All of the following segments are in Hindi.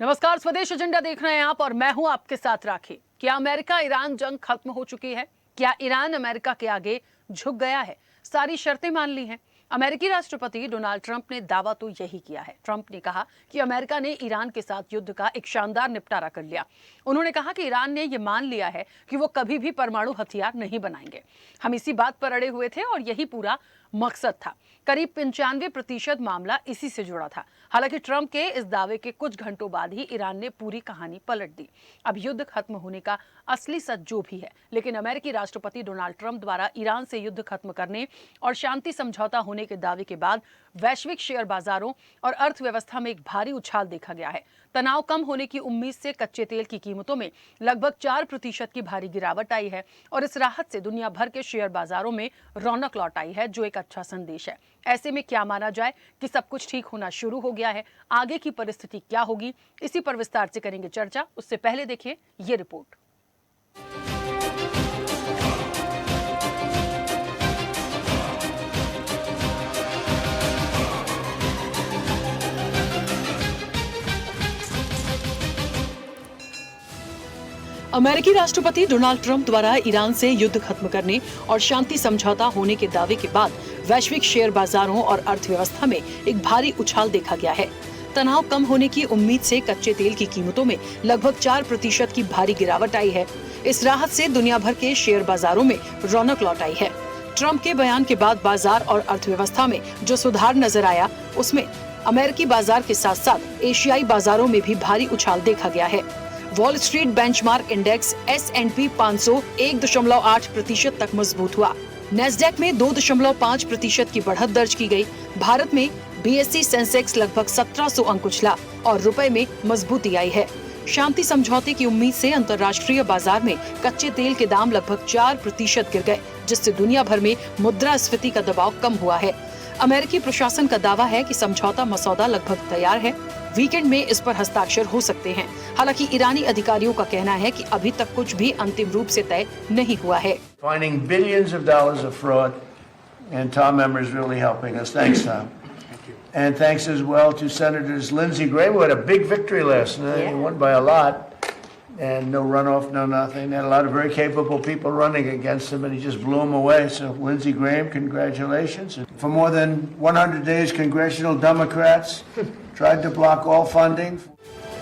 नमस्कार, स्वदेश एजेंडा देख रहे हैं आप और मैं हूं आपके साथ राखी। क्या अमेरिका ईरान जंग खत्म हो चुकी है? क्या ईरान अमेरिका के आगे झुक गया है? सारी शर्तें मान ली हैं। अमेरिकी राष्ट्रपति डोनाल्ड ट्रंप ने दावा तो यही किया है। ट्रंप ने कहा कि अमेरिका ने ईरान के साथ युद्ध का एक शानदार निपटारा कर लिया। उन्होंने कहा कि ईरान ने यह मान लिया है कि वो कभी भी परमाणु हथियार नहीं बनाएंगे। हम इसी बात पर अड़े हुए थे और यही पूरा मकसद था। करीब 95% मामला इसी से जुड़ा था। हालांकि ट्रंप के इस दावे के कुछ घंटों बाद ही ईरान ने पूरी कहानी पलट दी। अब युद्ध खत्म होने का असली सच जो भी है, लेकिन अमेरिकी राष्ट्रपति डोनाल्ड ट्रंप द्वारा ईरान से युद्ध खत्म करने और शांति समझौता होने के दावे के बाद वैश्विक शेयर बाजारों और अर्थव्यवस्था में एक भारी उछाल देखा गया है। तनाव कम होने की उम्मीद से कच्चे तेल की कीमतों में लगभग 4% की भारी गिरावट आई है और इस राहत से दुनिया भर के शेयर बाजारों में रौनक लौट आई है, जो एक अच्छा संदेश है। ऐसे में क्या माना जाए कि सब कुछ ठीक होना शुरू हो गया है? आगे की परिस्थिति क्या होगी, इसी पर विस्तार से करेंगे चर्चा। उससे पहले देखिए ये रिपोर्ट। अमेरिकी राष्ट्रपति डोनाल्ड ट्रंप द्वारा ईरान से युद्ध खत्म करने और शांति समझौता होने के दावे के बाद वैश्विक शेयर बाजारों और अर्थव्यवस्था में एक भारी उछाल देखा गया है। तनाव कम होने की उम्मीद से कच्चे तेल की कीमतों में लगभग 4% की भारी गिरावट आई है। इस राहत से दुनिया भर के शेयर बाजारों में रौनक लौट आई है। ट्रंप के बयान के बाद बाजार और अर्थव्यवस्था में जो सुधार नजर आया, उसमें अमेरिकी बाजार के साथ साथ एशियाई बाजारों में भी भारी उछाल देखा गया है। Wall street benchmark index S&P 500 1.8% तक मजबूत हुआ। नेस्डैक में 2.5% की बढ़त दर्ज की गई। भारत में BSE सेंसेक्स लगभग 1700 अंक उछला और रुपए में मजबूती आई है। शांति समझौते की उम्मीद से अंतर्राष्ट्रीय बाजार में कच्चे तेल के दाम लगभग 4% गिर गए, जिससे दुनिया भर में मुद्रास्फीति का दबाव कम हुआ है। अमेरिकी प्रशासन का दावा है कि समझौता मसौदा लगभग तैयार है। वीकेंड में इस पर हस्ताक्षर हो सकते हैं। हालांकि ईरानी अधिकारियों का कहना है कि अभी तक कुछ भी अंतिम रूप से तय नहीं हुआ है। Finding billions of dollars of fraud, and Tom Emmer is really helping us. Thanks, Tom. Thank you. And thanks as well to Senators Lindsey Graham, who had a big victory last night. He won by a lot, and no runoff, no nothing. They had a lot of very capable people running against him, and he just blew them away. So Lindsey Graham, congratulations. For more than 100 days, congressional Democrats tried to block all funding.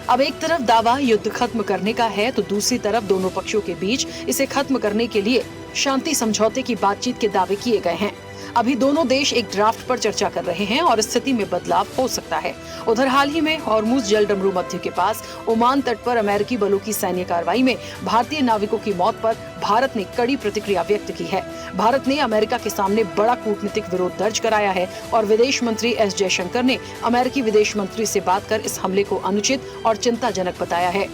अब एक तरफ दावा युद्ध खत्म करने का है, तो दूसरी तरफ दोनों पक्षों के बीच इसे खत्म करने के लिए शांति समझौते की बातचीत के दावे किए गए हैं। अभी दोनों देश एक ड्राफ्ट पर चर्चा कर रहे हैं और स्थिति में बदलाव हो सकता है। उधर हाल ही में हॉर्मुज जलडमरू मध्य के पास ओमान तट पर अमेरिकी बलों की सैन्य कार्रवाई में भारतीय नाविकों की मौत पर भारत ने कड़ी प्रतिक्रिया व्यक्त की है। भारत ने अमेरिका के सामने बड़ा कूटनीतिक विरोध दर्ज कराया है और विदेश मंत्री S जयशंकर ने अमेरिकी विदेश मंत्री से बात कर इस हमले को अनुचित और चिंताजनक बताया है।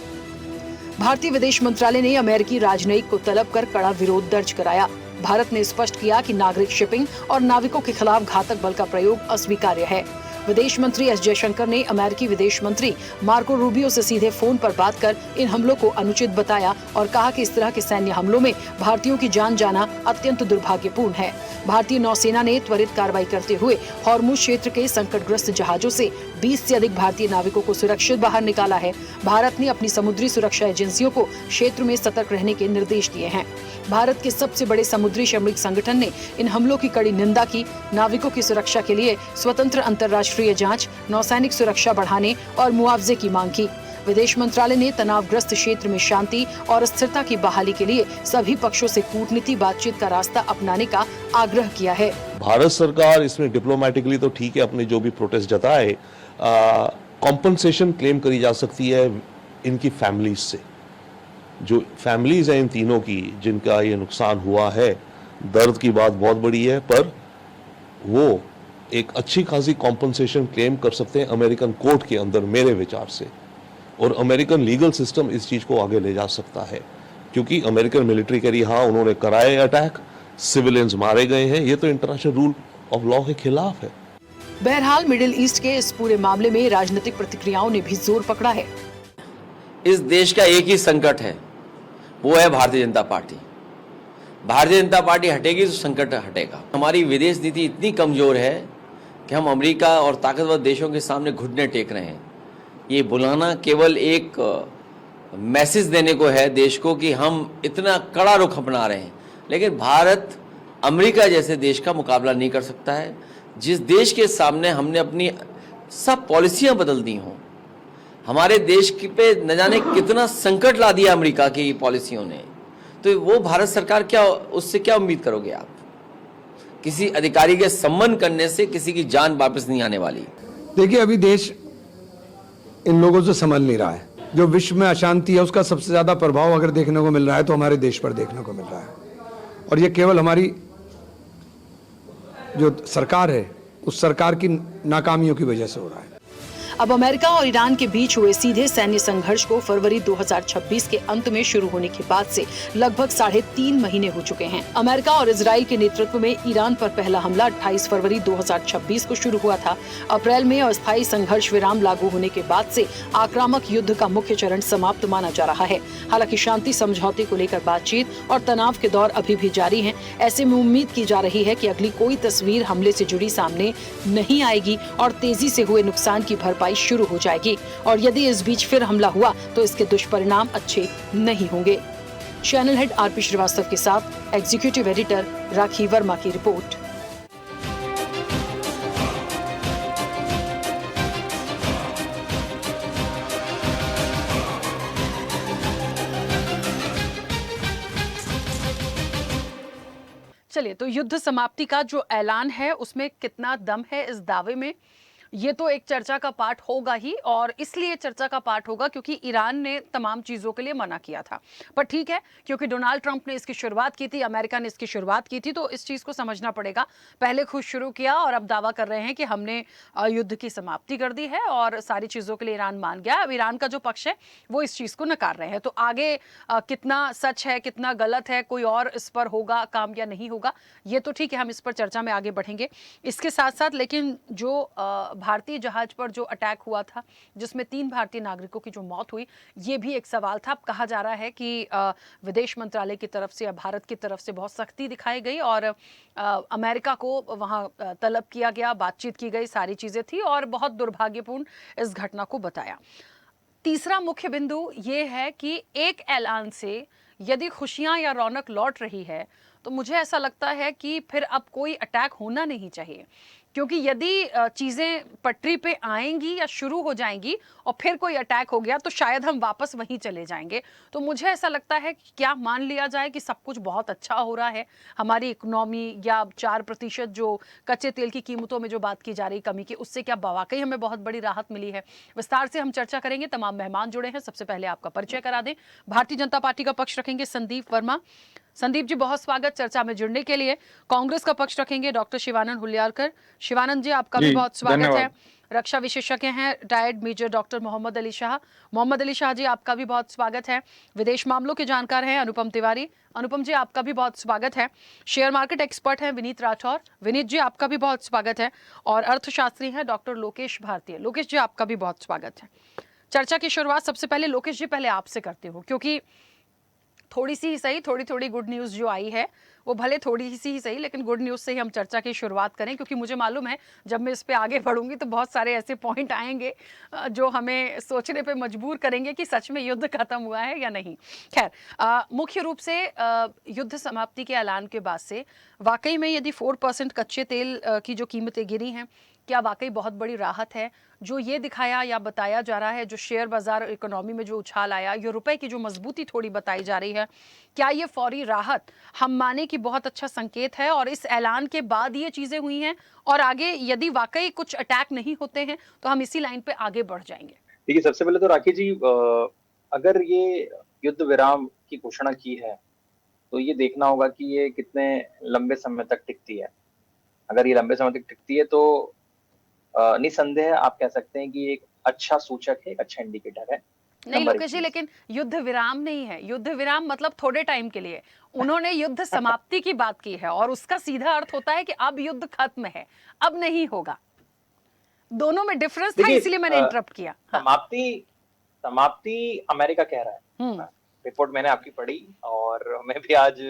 भारतीय विदेश मंत्रालय ने अमेरिकी राजनयिक को तलब कर कड़ा विरोध दर्ज कराया। भारत ने स्पष्ट किया कि नागरिक शिपिंग और नाविकों के खिलाफ घातक बल का प्रयोग अस्वीकार्य है। विदेश मंत्री S जयशंकर ने अमेरिकी विदेश मंत्री मार्को रूबियो से सीधे फोन पर बात कर इन हमलों को अनुचित बताया और कहा कि इस तरह के सैन्य हमलों में भारतीयों की जान जाना अत्यंत दुर्भाग्यपूर्ण है। भारतीय नौसेना ने त्वरित कार्रवाई करते हुए हॉर्मुज क्षेत्र के संकटग्रस्त जहाजों से 20 से अधिक भारतीय नाविकों को सुरक्षित बाहर निकाला है। भारत ने अपनी समुद्री सुरक्षा एजेंसियों को क्षेत्र में सतर्क रहने के निर्देश दिए हैं। भारत के सबसे बड़े समुद्री सामरिक संगठन ने इन हमलों की कड़ी निंदा की। नाविकों की सुरक्षा के लिए स्वतंत्र अंतर्राष्ट्रीय जांच, नौसैनिक सुरक्षा बढ़ाने और मुआवजे की मांग की। विदेश मंत्रालय ने तनावग्रस्त क्षेत्र में शांति और स्थिरता की बहाली के लिए सभी पक्षों से कूटनीति बातचीत का रास्ता अपनाने का आग्रह किया है। भारत सरकार इसमें डिप्लोमेटिकली तो ठीक है, अपने जो भी प्रोटेस्ट जताए, कॉम्पनसेशन क्लेम करी जा सकती है इनकी फैमिलीज से। जो फैमिलीज हैं इन तीनों की, जिनका ये नुकसान हुआ है, दर्द की बात बहुत बड़ी है, पर वो एक अच्छी खासी कॉम्पनसेशन क्लेम कर सकते हैं अमेरिकन कोर्ट के अंदर, मेरे विचार से। और अमेरिकन लीगल सिस्टम इस चीज को आगे ले जा सकता है, क्योंकि अमेरिकन मिलिट्री कह रही हाँ उन्होंने कराए अटैक, सिविलियंस मारे गए हैं, ये तो इंटरनेशनल रूल ऑफ लॉ के खिलाफ है। बहरहाल मिडिल ईस्ट के इस पूरे मामले में राजनीतिक प्रतिक्रियाओं ने भी जोर पकड़ा है। इस देश का एक ही संकट है, वो है भारतीय जनता पार्टी। भारतीय जनता पार्टी हटेगी तो संकट हटेगा। हमारी विदेश नीति इतनी कमजोर है कि हम अमेरिका और ताकतवर देशों के सामने घुटने टेक रहे हैं। ये बुलाना केवल एक मैसेज देने को है देश को कि हम इतना कड़ा रुख अपना रहे हैं, लेकिन भारत अमेरिका जैसे देश का मुकाबला नहीं कर सकता है। जिस देश के सामने हमने अपनी सब पॉलिसियां बदल दी हों, हमारे देश पे न जाने कितना संकट ला दिया अमेरिका की पॉलिसियों ने, तो वो भारत सरकार क्या, उससे क्या उम्मीद करोगे आप? किसी अधिकारी के सम्मान करने से किसी की जान वापस नहीं आने वाली। देखिए, अभी देश इन लोगों से संभल नहीं रहा है। जो विश्व में अशांति है उसका सबसे ज्यादा प्रभाव अगर देखने को मिल रहा है तो हमारे देश पर देखने को मिल रहा है, और ये केवल हमारी जो सरकार है उस सरकार की नाकामियों की वजह से हो रहा है। अब अमेरिका और ईरान के बीच हुए सीधे सैन्य संघर्ष को फरवरी 2026 के अंत में शुरू होने के बाद से लगभग 3.5 महीने हो चुके हैं। अमेरिका और इजराइल के नेतृत्व में ईरान पर पहला हमला 28 फरवरी 2026 को शुरू हुआ था। अप्रैल में अस्थायी संघर्ष विराम लागू होने के बाद से आक्रामक युद्ध का मुख्य चरण समाप्त माना जा रहा है। हालांकि शांति समझौते को लेकर बातचीत और तनाव के दौर अभी भी जारी हैं। ऐसे में उम्मीद की जा रही है कि अगली कोई तस्वीर हमले से जुड़ी सामने नहीं आएगी और तेजी से हुए नुकसान की भरपाई शुरू हो जाएगी, और यदि इस बीच फिर हमला हुआ तो इसके दुष्परिणाम अच्छे नहीं होंगे। चैनल हेड आरपी श्रीवास्तव के साथ एग्जीक्यूटिव एडिटर राखी वर्मा की रिपोर्ट। चलिए, तो युद्ध समाप्ति का जो ऐलान है उसमें कितना दम है इस दावे में, ये तो एक चर्चा का पार्ट होगा ही, और इसलिए चर्चा का पार्ट होगा क्योंकि ईरान ने तमाम चीजों के लिए मना किया था। पर ठीक है, क्योंकि डोनाल्ड ट्रंप ने इसकी शुरुआत की थी, अमेरिका ने इसकी शुरुआत की थी, तो इस चीज को समझना पड़ेगा। पहले खुद शुरू किया और अब दावा कर रहे हैं कि हमने युद्ध की समाप्ति कर दी है और सारी चीजों के लिए ईरान मान गया। अब ईरान का जो पक्ष है वो इस चीज को नकार रहे हैं। तो आगे कितना सच है, कितना गलत है, कोई और इस पर होगा काम या नहीं होगा, ये तो ठीक है, हम इस पर चर्चा में आगे बढ़ेंगे। इसके साथ साथ लेकिन जो भारतीय जहाज पर जो अटैक हुआ था जिसमें 3 भारतीय नागरिकों की जो मौत हुई, ये भी एक सवाल था। अब कहा जा रहा है कि विदेश मंत्रालय की तरफ से या भारत की तरफ से बहुत सख्ती दिखाई गई और अमेरिका को वहां तलब किया गया, बातचीत की गई, सारी चीजें थी और बहुत दुर्भाग्यपूर्ण इस घटना को बताया। तीसरा मुख्य बिंदु ये है कि एक ऐलान से यदि खुशियां या रौनक लौट रही है तो मुझे ऐसा लगता है कि फिर अब कोई अटैक होना नहीं चाहिए, क्योंकि यदि चीजें पटरी पे आएंगी या शुरू हो जाएंगी और फिर कोई अटैक हो गया तो शायद हम वापस वहीं चले जाएंगे। तो मुझे ऐसा लगता है कि क्या मान लिया जाए कि सब कुछ बहुत अच्छा हो रहा है, हमारी इकोनॉमी या 4% जो कच्चे तेल की कीमतों में जो बात की जा रही कमी की, उससे क्या वाकई हमें बहुत बड़ी राहत मिली है? विस्तार से हम चर्चा करेंगे। तमाम मेहमान जुड़े हैं। सबसे पहले आपका परिचय करा दें। भारतीय जनता पार्टी का पक्ष रखेंगे संदीप वर्मा। संदीप जी, बहुत स्वागत चर्चा में जुड़ने के लिए। कांग्रेस का पक्ष रखेंगे डॉक्टर शिवानंद हुलियारकर। शिवानंद जी, आपका भी बहुत स्वागत है। रक्षा विशेषज्ञ हैं retired major doctor Mohammad Ali Shah. Mohammad Ali Shah ji, आपका भी बहुत स्वागत है। विदेश मामलों के जानकार हैं अनुपम तिवारी। अनुपम जी, आपका भी बहुत स्वागत है। शेयर मार्केट एक्सपर्ट हैं विनीत राठौर। विनीत जी, आपका भी बहुत स्वागत है। और अर्थशास्त्री हैं डॉक्टर लोकेश भारतीय। लोकेश जी, आपका भी बहुत स्वागत है। चर्चा की शुरुआत सबसे पहले लोकेश जी पहले आपसे करती हूँ, क्योंकि थोड़ी सी ही सही, थोड़ी गुड न्यूज़ जो आई है वो भले थोड़ी सी ही सही, लेकिन गुड न्यूज़ से ही हम चर्चा की शुरुआत करें, क्योंकि मुझे मालूम है जब मैं इस पे आगे बढ़ूंगी तो बहुत सारे ऐसे पॉइंट आएंगे जो हमें सोचने पे मजबूर करेंगे कि सच में युद्ध खत्म हुआ है या नहीं। खैर, मुख्य रूप से युद्ध समाप्ति के ऐलान के बाद से वाकई में यदि 4% कच्चे तेल की जो कीमतें गिरी हैं, क्या वाकई बहुत बड़ी राहत है? जो ये दिखाया या बताया जा रहा है, जो शेयर बाजार इकोनॉमी में जो उछाल आया, ये रुपए की जो मजबूती थोड़ी बताई जा रही है, क्या ये फौरी राहत हम माने कि बहुत अच्छा संकेत है और इस ऐलान के बाद ये चीजें हुई हैं और आगे यदि वाकई कुछ अटैक नहीं होते हैं तो हम इसी लाइन पे आगे बढ़ जाएंगे? देखिए, सबसे पहले तो राखी जी, अगर ये युद्ध विराम की घोषणा की है तो ये देखना होगा कि ये कितने लंबे समय तक टिकती है। अगर ये लंबे समय तक टिकती है तो निसंदेह आप कह सकते हैं कि एक अच्छा सूचक है, एक अच्छा इंडिकेटर है। नहीं लोकेश जी, लेकिन युद्ध विराम नहीं है। युद्ध विराम मतलब थोड़े टाइम के लिए। उन्होंने युद्ध समाप्ति की बात की है और उसका सीधा अर्थ होता है कि अब युद्ध खत्म है, अब नहीं होगा। दोनों में डिफरेंस था, इसलिए मैंने इंटरप्ट किया। समाप्ति अमेरिका कह रहा है। रिपोर्ट मैंने आपकी पढ़ी और मैं भी आज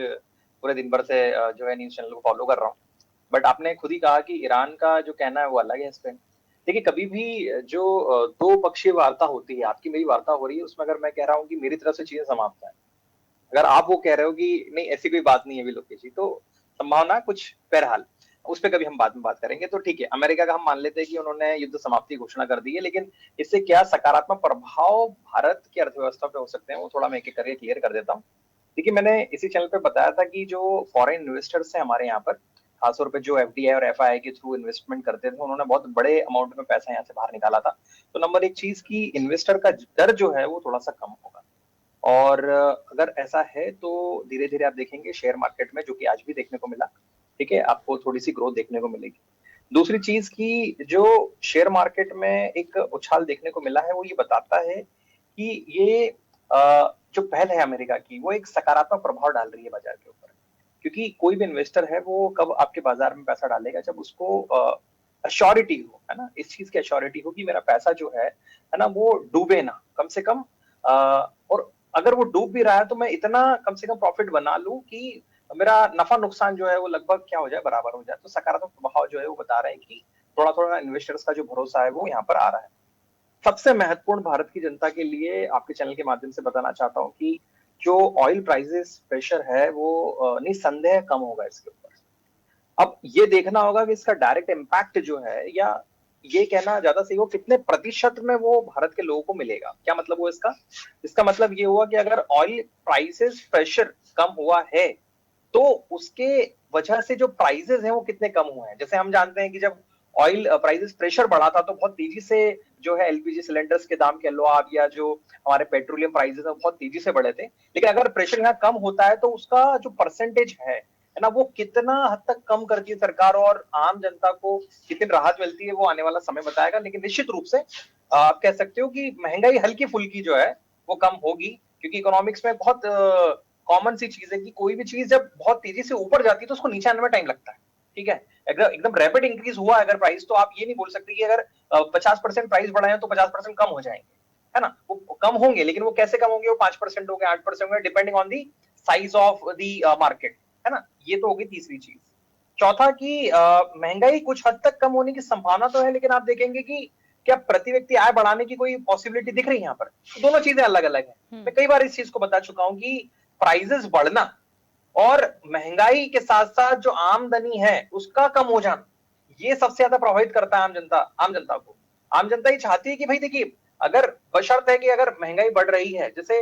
पूरे दिन भर से जो है न्यूज चैनल को फॉलो कर रहा हूँ। बट आपने खुद ही कहा कि ईरान का जो कहना है वो अलग है इस पे। देखिए कभी भी जो दो पक्षीय वार्ता होती है, आपकी मेरी वार्ता हो रही है, उसमें अगर मैं कह रहा हूँ कि मेरी तरफ से चीजें समाप्त है, अगर आप वो कह रहे हो कि नहीं ऐसी कोई बात नहीं है विलोकी जी, तो संभावना कुछ बहरहाल उस पे कभी हम बाद में बात करेंगे। तो ठीक है, अमेरिका का हम मान लेते हैं कि उन्होंने युद्ध समाप्ति की घोषणा कर दी है, लेकिन इससे क्या सकारात्मक प्रभाव भारत की अर्थव्यवस्था पे हो सकते हैं, वो थोड़ा मैं एक-एक करके क्लियर कर देता हूँ। देखिए, मैंने इसी चैनल पे बताया था कि जो फॉरेन इन्वेस्टर्स हैं हमारे यहाँ पर, खासतौर पे जो एफडीआई और एफआईआई के थ्रू इन्वेस्टमेंट करते थे, उन्होंने बहुत बड़े अमाउंट में पैसा यहाँ से बाहर निकाला था। तो नंबर एक चीज की इन्वेस्टर का डर जो है वो थोड़ा सा कम होगा। और अगर ऐसा है तो धीरे-धीरे आप देखेंगे शेयर मार्केट में, जो कि आज भी देखने को मिला, ठीक है? आपको थोड़ी-सी ग्रोथ देखने को मिलेगी। दूसरी चीज़ कि जो शेयर मार्केट में एक उछाल देखने को मिला है, वो ये बताता है कि ये जो पहल है अमेरिका की, वो एक सकारात्मक प्रभाव डाल रही है बाज़ार के ऊपर। क्योंकि कोई भी इन्वेस्टर है, वो कब आपके बाज़ार में पैसा डालेगा, जब उसको एश्योरिटी हो, है ना? इस चीज़ की एश्योरिटी हो कि मेरा पैसा जो है ना? वो डूबे ना, कम से कम और अगर वो डूब भी रहा है तो मैं इतना कम से कम प्रॉफिट बना लूं कि मेरा नफा नुकसान जो है वो लगभग क्या हो जाए, बराबर हो जाए। तो सकारात्मक प्रभाव जो है वो बता रहे हैं कि थोड़ा थोड़ा इन्वेस्टर्स का जो भरोसा है वो यहाँ पर आ रहा है। सबसे महत्वपूर्ण भारत की जनता के लिए आपके चैनल के माध्यम से बताना चाहता हूँ कि जो ऑयल प्राइसेस प्रेशर है वो निस्संदेह कम होगा इसके ऊपर। अब ये देखना होगा कि इसका डायरेक्ट इम्पैक्ट जो है, या ये कहना ज्यादा सही हो, कितने प्रतिशत में वो भारत के लोगों को मिलेगा। क्या मतलब हुआ इसका? इसका मतलब ये हुआ कि अगर ऑयल प्राइसेस प्रेशर कम हुआ है तो उसके वजह से जो प्राइसेस हैं वो कितने कम हुए हैं। जैसे हम जानते हैं कि जब ऑयल प्राइसेस प्रेशर बढ़ा था तो बहुत तेजी से जो है एलपीजी सिलेंडर्स के दाम कह लो आप, या जो हमारे पेट्रोलियम प्राइसेस है बहुत तेजी से बढ़े थे। लेकिन अगर प्रेशर यहाँ कम होता है तो उसका जो परसेंटेज है ना, वो कितना हद तक कम करती है सरकार और आम जनता को कितनी राहत मिलती है, वो आने वाला समय बताएगा। लेकिन निश्चित रूप से आप कह सकते हो कि महंगाई हल्की फुल्की जो है वो कम होगी, क्योंकि इकोनॉमिक्स में बहुत कॉमन सी चीज है कि कोई भी चीज जब बहुत तेजी से ऊपर जाती है तो उसको नीचे आने में टाइम लगता है। ठीक है, अगर एकदम रैपिड इंक्रीज हुआ अगर प्राइस, तो आप ये नहीं बोल सकते कि अगर 50% प्राइस बढ़ाए तो 50% कम हो जाएंगे, है ना? वो कम होंगे, लेकिन वो कैसे कम होंगे? वो 5% हो गए, 8% हो गए, depending on the size of the market, है ना? ये तो होगी तीसरी चीज। चौथा कि महंगाई कुछ हद तक कम होने की संभावना तो है, लेकिन आप देखेंगे कि क्या प्रति व्यक्ति आय बढ़ाने की कोई पॉसिबिलिटी दिख रही है यहाँ पर? तो दोनों चीजें अलग अलग है। मैं कई बार इस चीज को बता चुका हूं कि प्राइजेस बढ़ना और महंगाई के साथ साथ जो आमदनी है उसका कम हो जाना, ये सबसे ज्यादा प्रभावित करता है आम जनता को। आम जनता ये चाहती है कि भाई देखिए, अगर बशर्त है कि अगर महंगाई बढ़ रही है, जैसे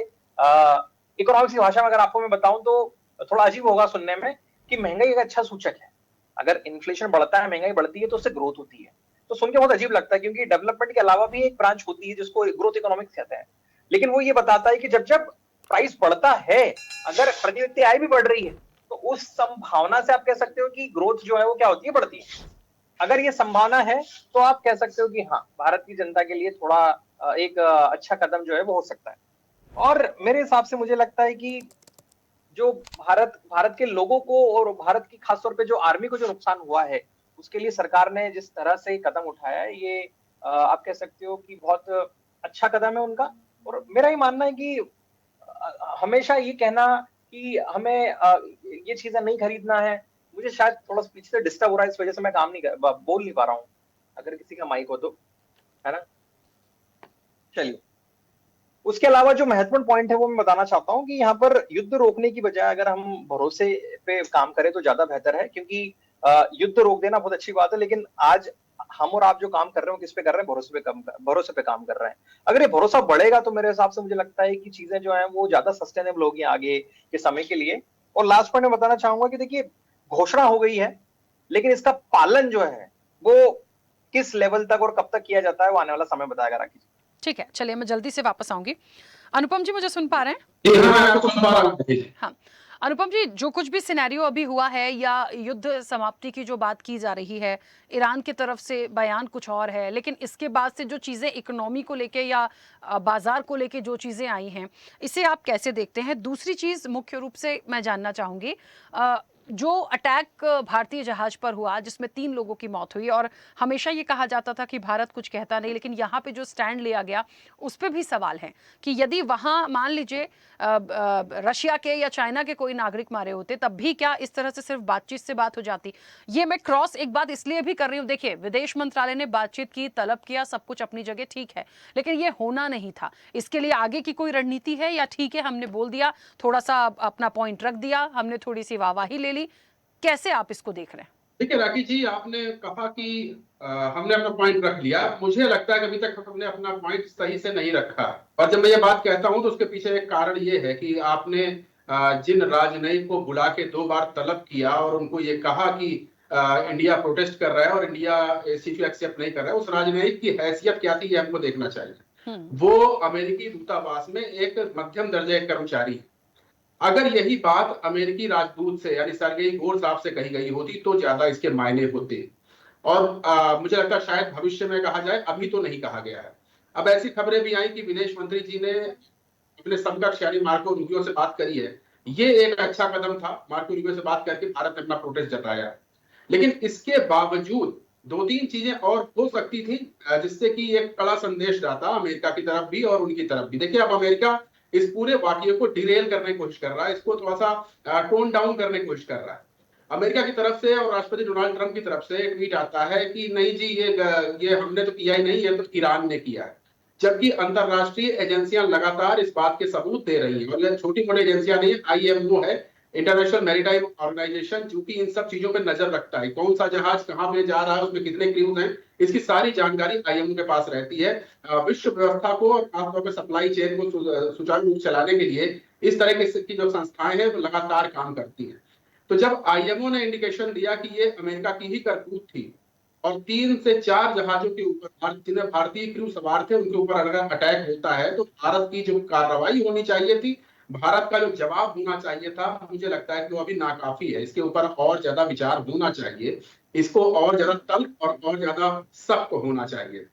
इकोनॉमिक्स की भाषा में अगर आपको मैं बताऊं तो थोड़ा अजीब होगा सुनने में, कि महंगाई एक अच्छा सूचक है। अगर इन्फ्लेशन बढ़ता है, महंगाई बढ़ती है, तो उससे ग्रोथ होती है। तो सुन के बहुत अजीब लगता है, क्योंकि डेवलपमेंट के अलावा भी एक ब्रांच होती है जिसको ग्रोथ इकोनॉमिक्स कहते हैं। लेकिन वो ये बताता है कि जब जब प्राइस बढ़ता है, अगर प्रति व्यक्ति आय भी बढ़ रही है, तो उस संभावना से आप कह सकते हो कि ग्रोथ जो है वो क्या होती है, बढ़ती है। अगर ये संभावना है तो आप कह सकते हो कि हाँ, भारत की जनता के लिए थोड़ा एक अच्छा कदम जो है वो हो सकता है। और मेरे हिसाब से मुझे लगता है कि जो भारत के लोगों को और भारत की खासतौर पे जो आर्मी को जो नुकसान हुआ है, उसके लिए सरकार ने जिस तरह से कदम उठाया है, ये आप कह सकते हो कि बहुत अच्छा कदम है उनका। और मेरा ये मानना है कि हमेशा ये कहना कि हमें ये चीजें नहीं खरीदना है, मुझे शायद थोड़ा पीछे से डिस्टर्ब हो रहा है, इस वजह से मैं काम नहीं कर बोल नहीं पा रहा हूँ। अगर किसी का माइक हो तो, है ना? चलिए, उसके अलावा जो महत्वपूर्ण पॉइंट है वो मैं बताना चाहता हूँ कि यहाँ पर युद्ध रोकने की बजाय अगर हम भरोसे पे काम करें तो ज्यादा बेहतर है, क्योंकि युद्ध रोक देना बहुत अच्छी बात है, लेकिन आज हम और आप जो काम कर रहे हो किस पे कर रहे हैं? भरोसे पे काम कर रहे हैं। अगर ये भरोसा बढ़ेगा तो मेरे हिसाब से मुझे लगता है कि चीजें जो है वो ज्यादा सस्टेनेबल होगी आगे के समय के लिए। और लास्ट पॉइंट मैं बताना चाहूंगा कि देखिए, घोषणा हो गई है, लेकिन इसका पालन जो है वो किस लेवल तक और कब तक किया जाता है, वो आने वाला समय बताएगा। राखी जी, ठीक है, चलिए मैं जल्दी से वापस आऊंगी। अनुपम जी, मुझे सुन पा रहे हैं? जी हाँ, मैं आपको सुन पा रहा हूँ। हाँ, अनुपम जी, जो कुछ भी सिनेरियो अभी हुआ है या युद्ध समाप्ति की जो बात की जा रही है, ईरान की तरफ से बयान कुछ और है, लेकिन इसके बाद से जो चीज़ें इकोनॉमी को लेके या बाजार को लेके जो चीज़ें आई हैं, इसे आप कैसे देखते हैं? दूसरी चीज़ मुख्य रूप से मैं जानना चाहूँगी, जो अटैक भारतीय जहाज पर हुआ जिसमें 3 लोगों की मौत हुई, और हमेशा ये कहा जाता था कि भारत कुछ कहता नहीं, लेकिन यहाँ पे जो स्टैंड लिया गया उस पे भी सवाल है कि यदि वहाँ मान लीजिए रशिया के या चाइना के कोई नागरिक मारे होते तब भी क्या इस तरह से सिर्फ बातचीत से बात हो जाती। ये मैं क्रॉस एक बात इसलिए भी कर रही हूँ, देखिए विदेश मंत्रालय ने बातचीत की, तलब किया, सब कुछ अपनी जगह ठीक है, लेकिन ये होना नहीं था। इसके लिए आगे की कोई रणनीति है या ठीक है हमने बोल दिया, थोड़ा सा अपना पॉइंट रख दिया, हमने थोड़ी सी वाहवाही ले ली, कैसे आप इसको देख रहे हैं? देखिए राखी जी, आपने कहा कि हमने अपना पॉइंट रख लिया। मुझे लगता है कि अभी तक हमने अपना पॉइंट सही से नहीं रखा। और जब मैं ये बात कहता हूं तो उसके पीछे एक कारण ये है कि आपने जिन राजनयिक को बुला के 2 बार तलब किया और उनको ये कहा कि इंडिया प्रोटेस्ट कर रहा है और इंडिया एससीपी एक्सेप्ट नहीं कर रहा है, उस राजनयिक की हैसियत क्या थी ये हमको देखना चाहिए। वो अमेरिकी दूतावास में एक मध्यम दर्जे का कर्मचारी है। अगर यही बात अमेरिकी राजदूत से यानी सर्गेई गोर साहब से कही गई होती तो ज्यादा इसके मायने होते। और मुझे लगता है शायद भविष्य में कहा जाए, अभी तो नहीं कहा गया है। अब ऐसी खबरें भी आई कि विदेश मंत्री जी ने अपने समकक्ष यानी मार्को रूबियो से बात करी है। ये एक अच्छा कदम था, मार्को रूबियो से बात करके भारत ने अपना प्रोटेस्ट जताया। लेकिन इसके बावजूद 2-3 चीजें और हो सकती थी जिससे कि एक कड़ा संदेश जाता अमेरिका की तरफ भी और उनकी तरफ भी। देखिए, अब अमेरिका इस पूरे वाकये को डिरेल करने की कोशिश कर रहा है, इसको थोड़ा सा टोन डाउन करने की कोशिश कर रहा है। अमेरिका की तरफ से और राष्ट्रपति डोनाल्ड ट्रंप की तरफ से एक ट्वीट आता है कि नहीं जी, ये हमने तो किया ही नहीं, ये तो ईरान ने किया है। जबकि अंतरराष्ट्रीय एजेंसियां लगातार इस बात के सबूत दे रही हैं, और ये छोटी मोटी एजेंसियां नहीं, IMO है, इंटरनेशनल मैरीटाइम ऑर्गेनाइजेशन, जो कि इन सब चीजों पर नजर रखता है। कौन सा जहाज कहां पे जा रहा है, उसमें कितने क्रूज हैं, इसकी सारी जानकारी IMO के पास रहती है। विश्व व्यवस्था को और खासतौर पर सप्लाई चेन को सुचारू रूप से चलाने के लिए इस तरह की जो संस्थाएं हैं वो लगातार काम करती हैं। तो जब IMO ने इंडिकेशन दिया कि ये अमेरिका की ही करतूत थी और 3 से 4 जहाजों के ऊपर जिनमें भारतीय क्रू सवार थे उनके ऊपर अगर अटैक होता है तो भारत की जो कार्रवाई होनी चाहिए थी, भारत का जो जवाब होना चाहिए था, मुझे लगता है कि वो अभी नाकाफी है। इसके ऊपर और ज्यादा विचार होना चाहिए, इसको और ज्यादा तल्ख और ज्यादा सख्त होना चाहिए।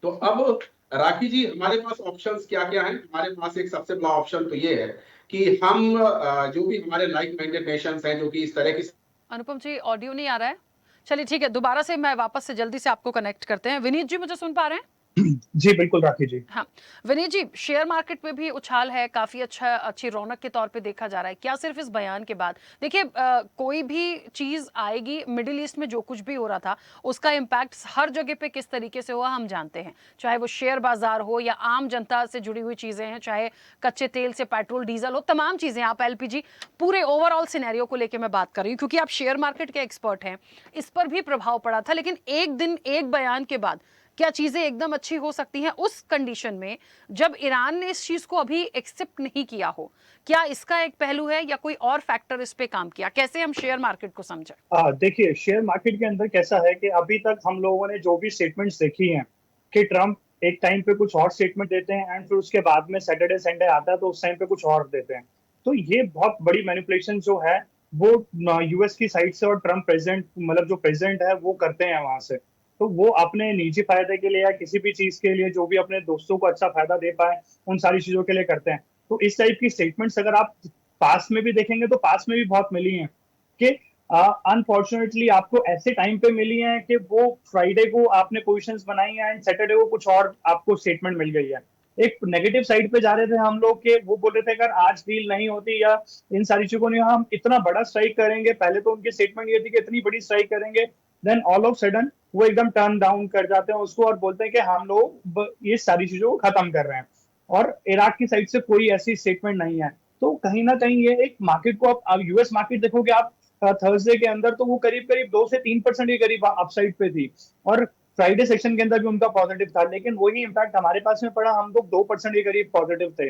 तो अब राखी जी, हमारे पास ऑप्शंस क्या क्या हैं? हमारे पास एक सबसे बड़ा ऑप्शन तो ये है कि हम जो भी हमारे लाइक माइंडेड नेशंस हैं जो कि इस तरह की। अनुपम जी, ऑडियो नहीं आ रहा है। चलिए ठीक है, दोबारा से मैं वापस से जल्दी से आपको कनेक्ट करते हैं। विनीत जी, मुझे सुन पा रहे हैं? जी बिल्कुल राखी जी। हाँ विनीत जी, शेयर मार्केट में भी उछाल है, काफी अच्छी रौनक के तौर पे देखा जा रहा है। क्या सिर्फ इस बयान के बाद, देखिए कोई भी चीज आएगी, मिडिल ईस्ट में जो कुछ भी हो रहा था उसका इम्पैक्ट हर जगह पे किस तरीके से हुआ हम जानते हैं, चाहे वो शेयर बाजार हो या आम जनता से जुड़ी हुई चीजें हैं, चाहे कच्चे तेल से पेट्रोल डीजल हो, तमाम चीजें, आप LPG, पूरे ओवरऑल सिनेरियो को लेकर मैं बात कर रही हूँ क्योंकि आप शेयर मार्केट के एक्सपर्ट हैं। इस पर भी प्रभाव पड़ा था, लेकिन एक दिन एक बयान के बाद क्या चीजें एकदम अच्छी हो सकती हैं उस कंडीशन में जब ईरान ने इस चीज को अभी एक्सेप्ट नहीं किया हो? क्या इसका एक पहलू है या कोई और फैक्टर इस पे काम किया? कैसे हम शेयर मार्केट को समझें? देखिए, शेयर मार्केट के अंदर कैसा है कि अभी तक हम लोगों ने जो भी स्टेटमेंट्स देखी हैं कि ट्रंप एक टाइम पे कुछ और स्टेटमेंट देते हैं एंड फिर उसके बाद में सैटरडे संडे आता है तो उस टाइम पे कुछ और देते हैं। तो ये बहुत बड़ी मैनिपुलेशन जो है वो US की साइड से और ट्रंप प्रेसिडेंट, मतलब जो प्रेसिडेंट है, वो करते हैं वहां से। तो वो अपने निजी फायदे के लिए या किसी भी चीज के लिए जो भी अपने दोस्तों को अच्छा फायदा दे पाए, उन सारी चीजों के लिए करते हैं। तो इस टाइप की स्टेटमेंट्स अगर आप पास में भी देखेंगे तो पास में भी बहुत मिली हैं कि अनफॉर्चुनेटली आपको ऐसे टाइम पे मिली है कि वो फ्राइडे को आपने पोजीशंस बनाई है एंड सैटरडे को कुछ और आपको स्टेटमेंट मिल गई है। एक नेगेटिव साइड पे जा रहे थे हम लोग के, वो बोल रहे थे अगर आज डील नहीं होती या इन सारी चीजों नहीं, हम इतना बड़ा स्ट्राइक करेंगे। पहले तो उनकी स्टेटमेंट ये थी कि इतनी बड़ी स्ट्राइक करेंगे, देन ऑल ऑफ सडन वो एकदम टर्न डाउन कर जाते हैं उसको और बोलते हैं कि हम लोग ये सारी चीजों को खत्म कर रहे हैं। और इराक की साइड से कोई ऐसी स्टेटमेंट नहीं है। तो कहीं ना कहीं ये एक मार्केट को आप US मार्केट देखोगे आप थर्सडे के अंदर तो वो करीब करीब 2 से 3% के करीब अपसाइड पे थी और फ्राइडे सेक्शन के अंदर भी उनका पॉजिटिव था, लेकिन वही इम्पैक्ट हमारे पास में पड़ा, हम लोग 2% के करीब पॉजिटिव थे।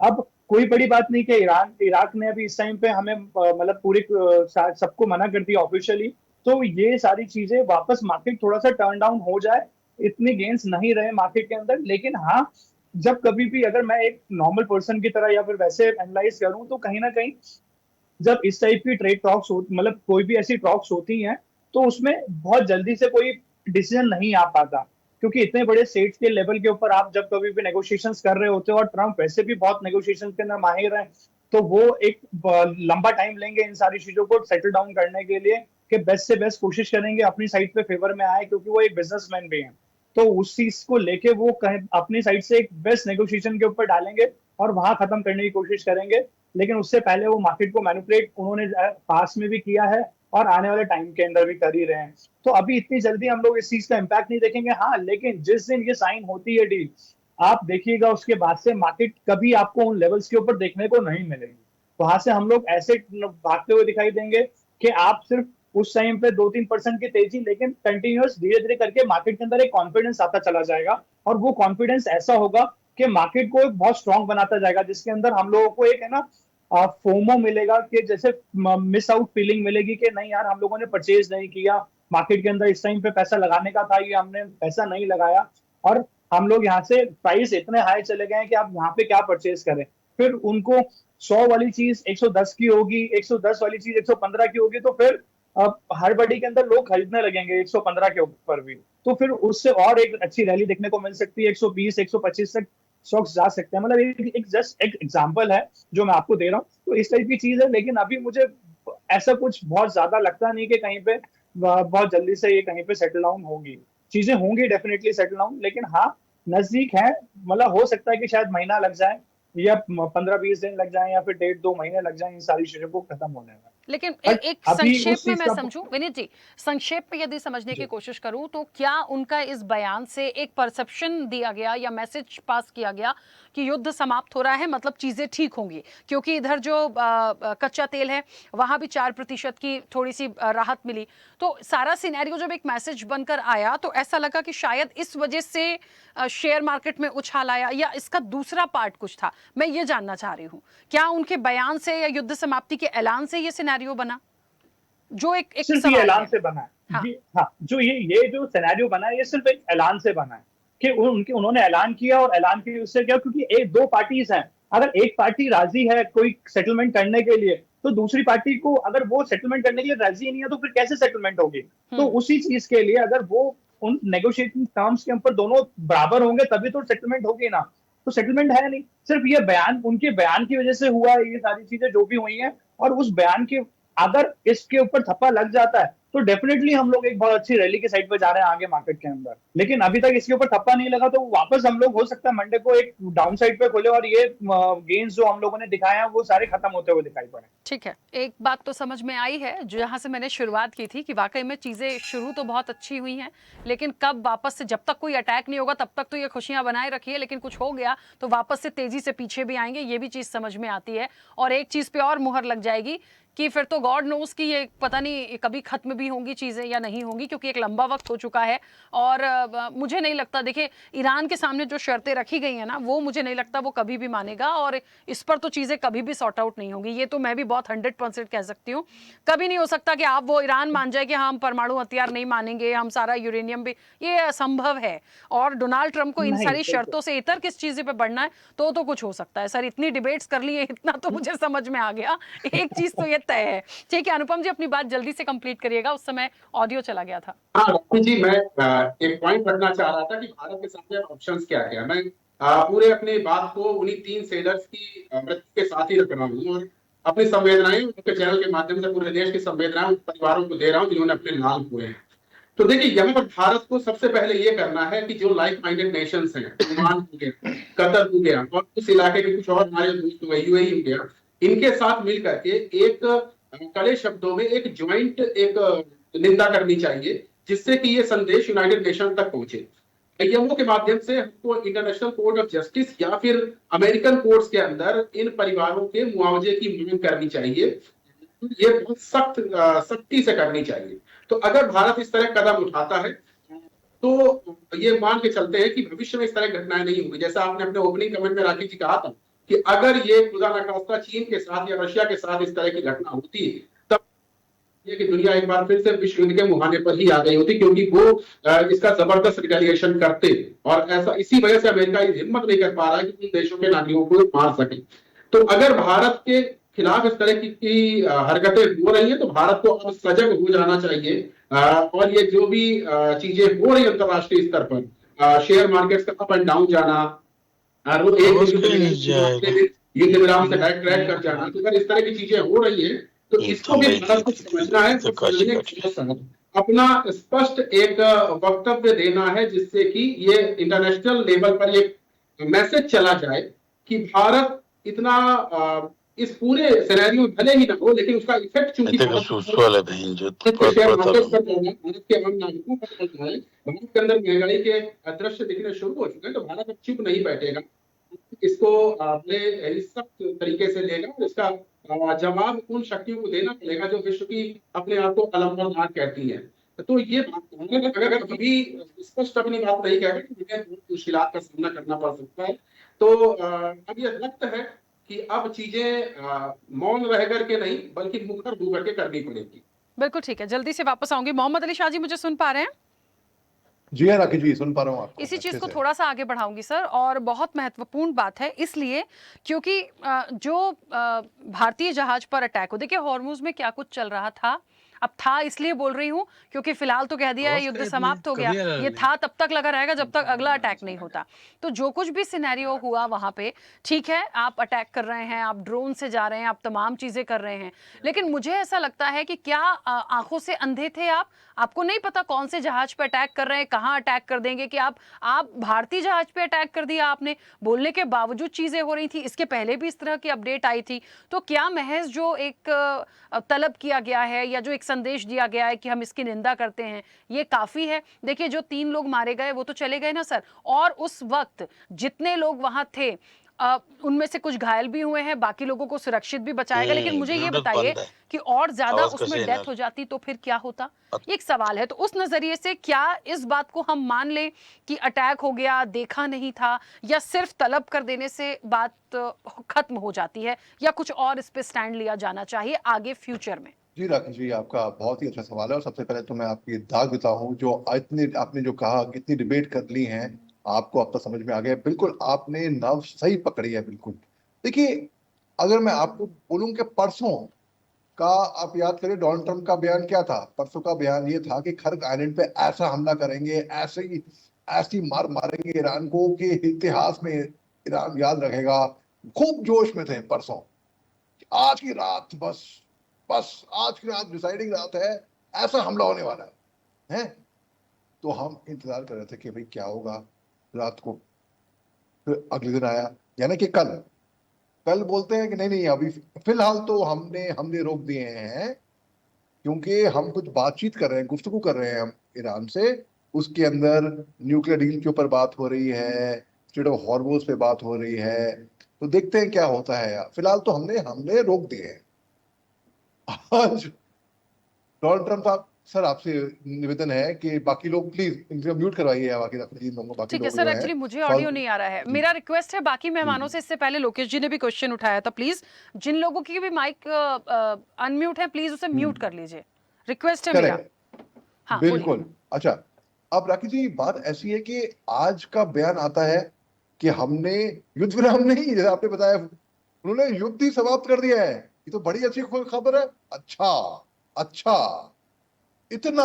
अब कोई बड़ी बात नहीं कि इराक ने अभी इस टाइम पे हमें मतलब पूरे सबको मना कर दिया ऑफिशियली। तो ये सारी चीजें वापस मार्केट थोड़ा सा टर्न डाउन हो जाए, इतने गेन्स नहीं रहे मार्केट के अंदर। लेकिन हाँ, जब कभी भी अगर मैं एक नॉर्मल पर्सन की तरह या फिर वैसे एनालाइज करूं तो कहीं ना कहीं जब इस टाइप की ट्रेड टॉक्स मतलब कोई भी ऐसी टॉक्स होती हैं तो उसमें बहुत जल्दी से कोई डिसीजन नहीं आ पाता, क्योंकि इतने बड़े स्टेट्स के लेवल के ऊपर आप जब कभी भी नेगोशिएशंस कर रहे होते हो और ट्रंप वैसे भी बहुत नेगोशिएशंस के अंदर माहिर है, तो वो एक लंबा टाइम लेंगे इन सारी चीजों को सेटल डाउन करने के लिए, कि बेस्ट से बेस्ट कोशिश करेंगे अपनी साइड पे फेवर में आए, क्योंकि वो एक बिजनेसमैन भी हैं। तो उस चीज को लेके वो अपनी साइड से एक बेस्ट नेगोशिएशन के ऊपर डालेंगे और वहां खत्म करने की कोशिश करेंगे। लेकिन उससे पहले वो मार्केट को मैनिपुलेट उन्होंने पास में भी किया है और आने वाले टाइम के अंदर भी कर ही रहे हैं। तो अभी इतनी जल्दी हम लोग इस चीज का इम्पैक्ट नहीं देखेंगे। हाँ, लेकिन जिस दिन ये साइन होती है डील, आप देखिएगा उसके बाद से मार्केट कभी आपको उन लेवल्स के ऊपर देखने को नहीं मिलेगी। वहां से हम लोग ऐसे भागते हुए दिखाई देंगे कि आप सिर्फ उस टाइम पे 2-3% की तेजी, लेकिन कंटिन्यूअस धीरे धीरे करके मार्केट के अंदर एक कॉन्फिडेंस आता चला जाएगा, और वो कॉन्फिडेंस ऐसा होगा कि मार्केट को एक बहुत स्ट्रांग बनाता जाएगा, जिसके अंदर हम लोगों को एक है ना फोमो मिलेगा, कि जैसे मिस आउट फीलिंग मिलेगी कि नहीं यार हम लोगों ने परचेज नहीं किया, मार्केट के अंदर इस टाइम पे पैसा लगाने का था, ये हमने पैसा नहीं लगाया, और हम लोग यहाँ से प्राइस इतने हाई चले गए हैं कि आप यहाँ पे क्या परचेज करें। फिर उनको 100 वाली चीज 110 की होगी, 110 वाली चीज 115 की होगी, तो फिर अब हर बड़ी के अंदर लोग खरीदने लगेंगे 115 के ऊपर भी, तो फिर उससे और एक अच्छी रैली देखने को मिल सकती है, 120 125 तक स्टॉक्स जा सकते हैं। मतलब एक जस्ट एक एग्जांपल है जो मैं आपको दे रहा हूँ, तो इस टाइप की चीज है। लेकिन अभी मुझे ऐसा कुछ बहुत ज्यादा लगता नहीं कि कहीं पे बहुत जल्दी से ये कहीं पे सेटल डाउन होगी। चीजें होंगी डेफिनेटली सेटल डाउन, लेकिन हाँ नजदीक है। मतलब हो सकता है कि शायद महीना लग जाए, या 15-20 दिन लग जाए, या फिर 1.5-2 महीने लग जाए इन सारी चीजों को खत्म होने में। लेकिन बट एक अभी संक्षेप उस में चीज मैं का समझूं विनीत जी, संक्षेप में यदि समझने की कोशिश करूं तो क्या उनका इस बयान से एक परसेप्शन दिया गया या मैसेज पास किया गया कि युद्ध समाप्त हो रहा है, मतलब चीजें ठीक होंगी? क्योंकि इधर जो कच्चा तेल है वहां भी 4% की थोड़ी सी राहत मिली, तो सारा सिनेरियो जब एक मैसेज बनकर आया तो ऐसा लगा कि शायद इस वजह से शेयर मार्केट में उछाल आया, या इसका दूसरा पार्ट कुछ था। मैं ये जानना चाह रही हूँ, क्या उनके बयान से या युद्ध समाप्ति के ऐलान से ये सिनेरियो बना, जो एक सिर्फ ये सवाल ऐलान है? से बना है। हाँ। हाँ, जो ये जो सिनेरियो बना है, ये सिर्फ एक ऐलान से बना है कि उन्होंने ऐलान किया, और ऐलान की उससे क्या, क्योंकि एक दो पार्टीज हैं, अगर एक पार्टी राजी है कोई सेटलमेंट करने के लिए, तो दूसरी पार्टी को अगर वो सेटलमेंट करने के लिए राजी नहीं है तो फिर कैसे सेटलमेंट होगी? तो उसी चीज के लिए अगर वो उन नेगोशिएटिंग टर्म्स के ऊपर दोनों बराबर होंगे तभी तो सेटलमेंट होगी ना। तो सेटलमेंट है नहीं, सिर्फ ये बयान, उनके बयान की वजह से हुआ है ये सारी चीजें जो भी हुई हैं। और उस बयान के अगर इसके ऊपर थप्पा लग जाता है तो डेफिनेटली हम लोग एक बहुत अच्छी रैली के साइड पे जा रहे हैं आगे मार्केट के अंदर। लेकिन अभी तक इसके ऊपर थप्पा नहीं लगा, तो वापस हम लोग हो सकता है मंडे को एक डाउन साइड पे खोले, और ये गेन्स जो हम लोगों ने दिखाए हैं वो सारे खत्म होते हुए दिखाई पड़े। ठीक है, एक बात तो समझ में आई है, जहां से मैंने शुरुआत की थी कि वाकई में चीजें शुरू तो बहुत अच्छी हुई हैं, लेकिन कब वापस से, जब तक कोई अटैक नहीं होगा तब तक तो ये खुशियां बनाए रखिए, लेकिन कुछ हो गया तो वापस से तेजी से पीछे भी आएंगे, ये भी चीज समझ में आती है। और एक चीज पे और मुहर लग जाएगी कि फिर तो गॉड नोस कि ये पता नहीं कभी खत्म भी होंगी चीजें या नहीं होंगी, क्योंकि एक लंबा वक्त हो चुका है। और मुझे नहीं लगता, देखिए ईरान के सामने जो शर्तें रखी गई हैं ना, वो मुझे नहीं लगता वो कभी भी मानेगा, और इस पर तो चीजें कभी भी सॉर्ट आउट नहीं होंगी। ये तो मैं भी बहुत 100% कह सकती हूँ। कभी नहीं हो सकता कि आप वो ईरान मान जाए कि हम परमाणु हथियार नहीं मानेंगे, हम सारा यूरेनियम भी, ये असंभव है। और डोनाल्ड ट्रंप को इन सारी शर्तों से इतर किस चीज पे बढ़ना है तो कुछ हो सकता है। सर इतनी डिबेट्स कर ली है, इतना तो मुझे समझ में आ गया, एक चीज तो ये तय है। ठीक है अनुपम जी, अपनी बात जल्दी से कंप्लीट करिएगा, उस समय ऑडियो चला गया था। हाँ राहुल जी, मैं एक पॉइंट रखना चाह रहा था कि भारत के सामने ऑप्शंस क्या क्या। मैं पूरे अपनी बात को उन्हीं 3 सेलर्स की मृत्यु के साथ ही रख रहा हूँ, और अपनी संवेदनाएं उनके चैनल के माध्यम से पूरे देश की संवेदनाएं उन परिवारों को दे रहा हूँ जिन्होंने अपने लाल हुए हैं। तो देखिए, यहाँ पर भारत को सबसे पहले ये करना है कि जो लाइक माइंडेड नेशंस हैं, ओमान हो गया, कतर हो गया, और उस इलाके के कुछ और हमारे दोस्त हुए, यूएई हो गया, इनके साथ मिल करके एक कड़े शब्दों में एक ज्वाइंट एक निंदा करनी चाहिए, जिससे कि ये संदेश यूनाइटेड नेशन तक पहुंचे। IMO के माध्यम से हमको इंटरनेशनल कोर्ट ऑफ जस्टिस या फिर अमेरिकन कोर्ट्स के अंदर इन परिवारों के मुआवजे की मांग करनी चाहिए। ये बहुत सख्ती से करनी चाहिए। तो अगर भारत इस तरह कदम उठाता है तो ये मान के चलते हैं कि भविष्य में इस तरह घटनाएं नहीं होंगी। जैसा आपने अपने ओपनिंग कमेंट में राखी जी कहा था कि अगर ये खुदा न खास्ता चीन के साथ या रशिया के साथ इस तरह की घटना होती तब ये कि दुनिया एक बार फिर से विश्व युद्ध के मुहाने पर ही आ गई होती, क्योंकि वो इसका जबरदस्त रिटेलिएशन करते। और ऐसा इसी वजह से अमेरिका हिम्मत नहीं कर पा रहा है कि उन देशों के नागरिकों को मार सके। तो अगर भारत के खिलाफ इस तरह की हरकतें हो रही हैं तो भारत को अब सजग हो जाना चाहिए। और ये जो भी चीजें हो रही अंतरराष्ट्रीय स्तर पर, शेयर मार्केट्स का अप एंड डाउन जाना, युद्ध विराम से बैकट्रैक कर जाना। तो अगर इस तरह की चीजें हो रही है तो इसको भी भारत को समझना है, तो समझने के साथ अपना स्पष्ट एक वक्तव्य देना है, जिससे कि ये इंटरनेशनल लेवल पर एक मैसेज चला जाए कि भारत इतना इस पूरे सिनेरियो में भले ही ना हो, लेकिन उसका इफेक्ट चूंकि भारत के शेयर मार्केट पर पड़ रहा है, भारत के आम नागरिकों पर पड़ रहा है, भारत के अंदर महंगाई के दृश्य दिखने शुरू हो चुके हैं, तो भारत अब चुप नहीं बैठेगा, इसको अपने सख्त तरीके से लेगा और इसका जवाब उन शक्तियों को देना पड़ेगा जो विश्व की अपने आप को अलमबरदार कहती है। तो ये बात अगर अभी स्पष्ट अपनी बात नहीं कहेगा तो मुझे मुश्किलात का सामना करना पड़ सकता है। तो अब ये लगता है कि अब चीजें मौन रह करके नहीं बल्कि मुखर होकर के करनी पड़ेगी। बिल्कुल ठीक है, जल्दी से वापस आऊंगी। मोहम्मद अली शाह जी, मुझे सुन पा रहे हैं? जी हाँ राकेश जी, सुन पा रहा हूँ आपको। इसी चीज को थोड़ा सा आगे बढ़ाऊंगी सर, और बहुत महत्वपूर्ण बात है इसलिए क्योंकि जो भारतीय जहाज पर अटैक हो, देखिए हॉर्मुज में क्या कुछ चल रहा था, अब था इसलिए बोल रही हूँ क्योंकि फिलहाल तो कह दिया है युद्ध समाप्त हो गया, ये था तब तक लगा रहेगा जब तक अगला अटैक नहीं होता। तो जो कुछ भी सिनेरियो हुआ वहां पे, ठीक है, आप अटैक कर रहे हैं, आप ड्रोन से जा रहे हैं, आप तमाम चीजें कर रहे हैं, लेकिन मुझे ऐसा लगता है कि क्या आंखों से अंधे थे आप? आपको नहीं पता कौन से जहाज पे अटैक कर रहे हैं, कहाँ अटैक कर देंगे, कि आप भारतीय जहाज पे अटैक कर दिया आपने, बोलने के बावजूद चीजें हो रही थी, इसके पहले भी इस तरह की अपडेट आई थी। तो क्या महज जो एक तलब किया गया है या जो एक संदेश दिया गया है कि हम इसकी निंदा करते हैं, ये काफी है? देखिए जो 3 लोग मारे गए वो तो चले गए ना सर, और उस वक्त जितने लोग वहां थे उनमें से कुछ घायल भी हुए हैं, बाकी लोगों को सुरक्षित भी बचाएगा, लेकिन मुझे ये बताइए कि और ज्यादा उसमें डेथ हो जाती तो फिर क्या होता? एक सवाल है। तो उस नजरिए से क्या इस बात को हम मान लें कि अटैक हो गया, देखा नहीं था, या सिर्फ तलब कर देने से बात खत्म हो जाती है, या कुछ और इस पे स्टैंड लिया जाना चाहिए आगे फ्यूचर में? जी राकेश जी, आपका बहुत ही अच्छा सवाल है। और सबसे पहले तो मैं आपकी दाग देता हूँ, जो इतने आपने जो कहा कि इतनी डिबेट कर ली है, आपको अब तक समझ में आ गया। बिल्कुल आपने नर्व सही पकड़ी है, बिल्कुल। देखिए, अगर मैं आपको बोलूं कि परसों का आप याद करें, डोनाल्ड ट्रंप का बयान क्या था? परसों का बयान ये था कि खर्क आइलैंड पे ऐसा हमला करेंगे, ऐसी मार मारेंगे ईरान को कि इतिहास में ईरान याद रखेगा। खूब जोश में थे परसों, आज की रात बस आज की रात डिसाइडिंग रात है, ऐसा हमला होने वाला है। तो हम इंतजार कर रहे थे कि भाई क्या होगा रात को। फिर अगले दिन आया, यानी कि कल बोलते हैं कि नहीं अभी फिलहाल तो हमने रोक दिए हैं, क्योंकि हम कुछ बातचीत कर रहे हैं, गुफ्तगू कर रहे हैं हम ईरान से। उसके अंदर न्यूक्लियर डील के ऊपर बात हो रही है, स्ट्रेट ऑफ हॉर्मुज पे बात हो रही है, तो देखते हैं क्या होता है। फिलहाल तो हमने रोक दिए हैं। आज डोनाल्ड ट्रंप साहब, सर आपसे निवेदन है कि बाकी लोग प्लीज इनको म्यूट करवाइए, बाकी लोगों को। ठीक है सर, एक्चुअली मुझे ऑडियो नहीं आ रहा है। मेरा रिक्वेस्ट है बाकी मेहमानों से, इससे पहले लोकेश जी ने भी क्वेश्चन उठाया था, प्लीज जिन लोगों की भी माइक अनम्यूट है प्लीज उसे म्यूट कर लीजिए, रिक्वेस्ट है मेरा। हाँ बिल्कुल। अच्छा, अब राकेश जी बात ऐसी है कि आज का बयान आता है कि हमने युद्ध विराम नहीं, जैसे आपने बताया, उन्होंने युद्ध ही समाप्त कर दिया है। ये तो बड़ी अच्छी खबर है। अच्छा, इतना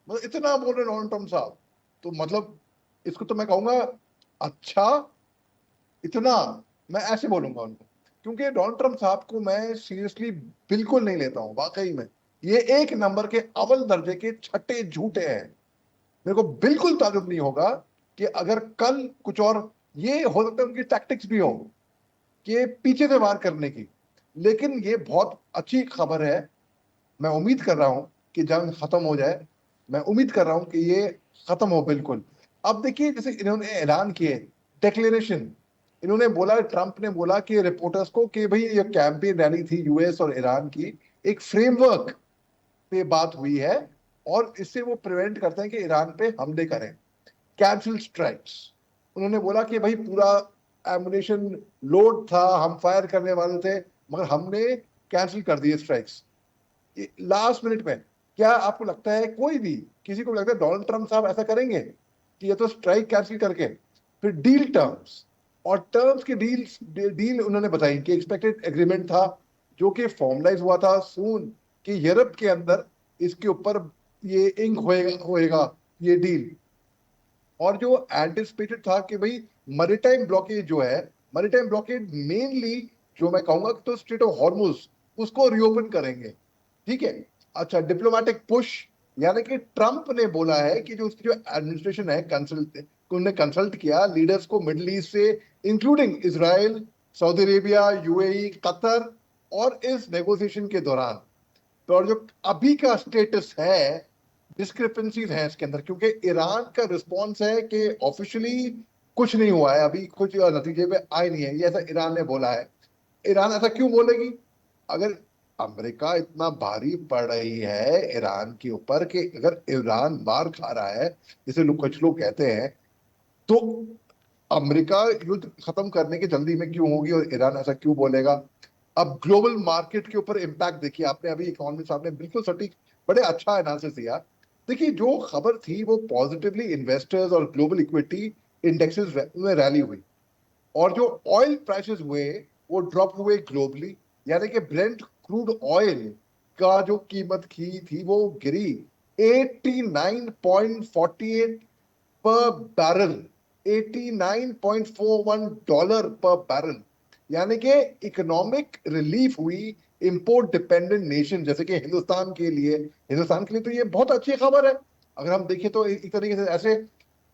बोल रहे डोनाल्ड ट्रंप साहब, तो मतलब इसको तो मैं कहूंगा अच्छा इतना, मैं ऐसे बोलूंगा उनको, क्योंकि डोनाल्ड ट्रंप साहब को मैं सीरियसली बिल्कुल नहीं लेता हूं। वाकई में ये एक नंबर के अव्वल दर्जे के छठे झूठे हैं। मेरे को बिल्कुल ताज्जुब नहीं होगा कि अगर कल कुछ और, ये हो सकता है उनकी टैक्टिक्स भी हो कि पीछे से वार करने की, लेकिन ये बहुत अच्छी खबर है। मैं उम्मीद कर रहा हूं कि जंग खत्म हो जाए, मैं उम्मीद कर रहा हूं कि ये खत्म हो बिल्कुल। अब देखिए, जैसे इन्होंने ऐलान किए, डिक्लेरेशन इन्होंने बोला, ट्रंप ने बोला कि रिपोर्टर्स को कि भाई ये कैंपेन रैली थी यूएस और ईरान की, एक फ्रेमवर्क पे बात हुई है और इससे वो प्रिवेंट करते हैं कि ईरान पे हमले करें, कैंसिल स्ट्राइक्स। उन्होंने बोला कि भाई पूरा एमुनेशन लोड था, हम फायर करने वाले थे, मगर हमने कैंसिल कर दिए स्ट्राइक्स लास्ट मिनट में। क्या आपको लगता है, कोई भी किसी को लगता है डोनाल्ड ट्रंप साहब ऐसा करेंगे कि ये तो स्ट्राइक कैंसिल करके फिर डील टर्म्स, और टर्म्स की डील उन्होंने बताई कि एक्सपेक्टेड एग्रीमेंट था जो कि फॉर्मलाइज हुआ था सून, कि यूरोप के अंदर इसके ऊपर ये इंक होएगा ये डील। और जो एंटिसिपेटेड था कि भाई मैरीटाइम ब्लॉकेज जो है मैरीटाइम ब्लॉकेड मेनली जो मैं कहूंगा तो स्ट्रेट ऑफ हॉर्मुज उसको रीओपन करेंगे, ठीक है। अच्छा, डिप्लोमेटिक पुश, यानी कि ट्रंप ने बोला है कि जो उसकी जो एडमिनिस्ट्रेशन है उन्होंने कंसल्ट किया लीडर्स को मिडिल ईस्ट से, including Israel, Saudi Arabia, UAE, Qatar, और इस नेगोशिएशन के दौरान तो और जो अभी का स्टेटस है, डिस्क्रिपेंसीज है इसके अंदर, क्योंकि ईरान का रिस्पॉन्स है कि ऑफिशियली कुछ नहीं हुआ है, अभी कुछ नतीजे पे आए नहीं है, ये ऐसा ईरान ने बोला है। ईरान ऐसा क्यों बोलेगी? अगर अमेरिका इतना भारी पड़ रही है ईरान के ऊपर कि अगर ईरान मार खा रहा है, जिसे लोग कुछ लोग कहते हैं, तो अमेरिका युद्ध खत्म करने की जल्दी में क्यों होगी और ईरान ऐसा क्यों बोलेगा? अब ग्लोबल मार्केट के ऊपर इम्पैक्ट देखिए, आपने अभी इकोनॉमिस्ट साहब ने बिल्कुल सटीक बड़े अच्छा एनालिसिस दिया। देखिए जो खबर थी वो पॉजिटिवली इन्वेस्टर्स और ग्लोबल इक्विटी इंडेक्सेस में रैली हुई, और जो ऑयल प्राइसेस हुए वो ड्रॉप हुए ग्लोबली, यानी कि ब्रेंट क्रूड ऑयल का जो कीमत की थी वो गिरी 89.48 पर बैरल, $89.41 पर बैरल, यानी कि इकोनॉमिक रिलीफ हुई इंपोर्ट डिपेंडेंट नेशन जैसे कि हिंदुस्तान के लिए तो ये बहुत अच्छी खबर है। अगर हम देखें तो एक तरीके से ऐसे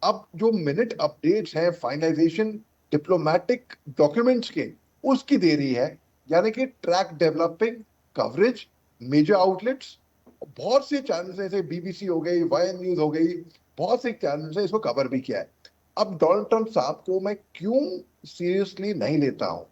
अब जो मिनट अपडेट्स हैं फाइनलाइजेशन डिप्लोमेटिक डॉक्यूमेंट्स के, उसकी देरी है, यानी कि track developing coverage, major outlets, बहुत से चैनल्स जैसे बीबीसी हो गई, वाईएन न्यूज हो गई, बहुत से चैनल्स है इसको कवर भी किया है। अब डोनाल्ड ट्रंप साहब को मैं क्यों सीरियसली नहीं लेता हूं?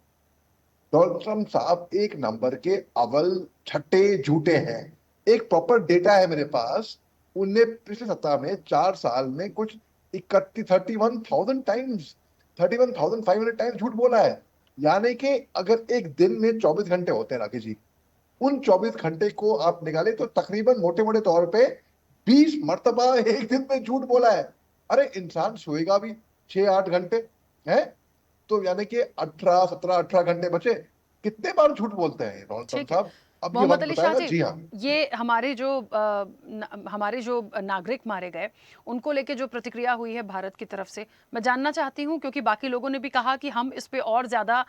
डोनाल्ड ट्रंप साहब एक नंबर के अव्वल छठे झूठे हैं। एक प्रॉपर डेटा है मेरे पास, उनने पिछले सप्ताह में 4 साल में कुछ 31,000 टाइम्स 31,500 टाइम्स झूठ बोला है। यानी कि अगर एक दिन में 24 घंटे होते हैं राकेश जी, उन 24 घंटे को आप निकाले तो तकरीबन मोटे मोटे तौर पे 20 मर्तबा एक दिन में झूठ बोला है। अरे इंसान सोएगा भी 6-8 घंटे है, तो यानी कि 18 घंटे बचे, कितने बार झूठ बोलते हैं डोनाल्ड ट्रंप साहब? अब ये मोहम्मद वक्त अली शाह बताएगा। जी, जी हाँ, ये हमारे जो नागरिक मारे गए उनको लेके जो प्रतिक्रिया हुई है भारत की तरफ से, मैं जानना चाहती हूँ, क्योंकि बाकी लोगों ने भी कहा कि हम इस पे और ज़्यादा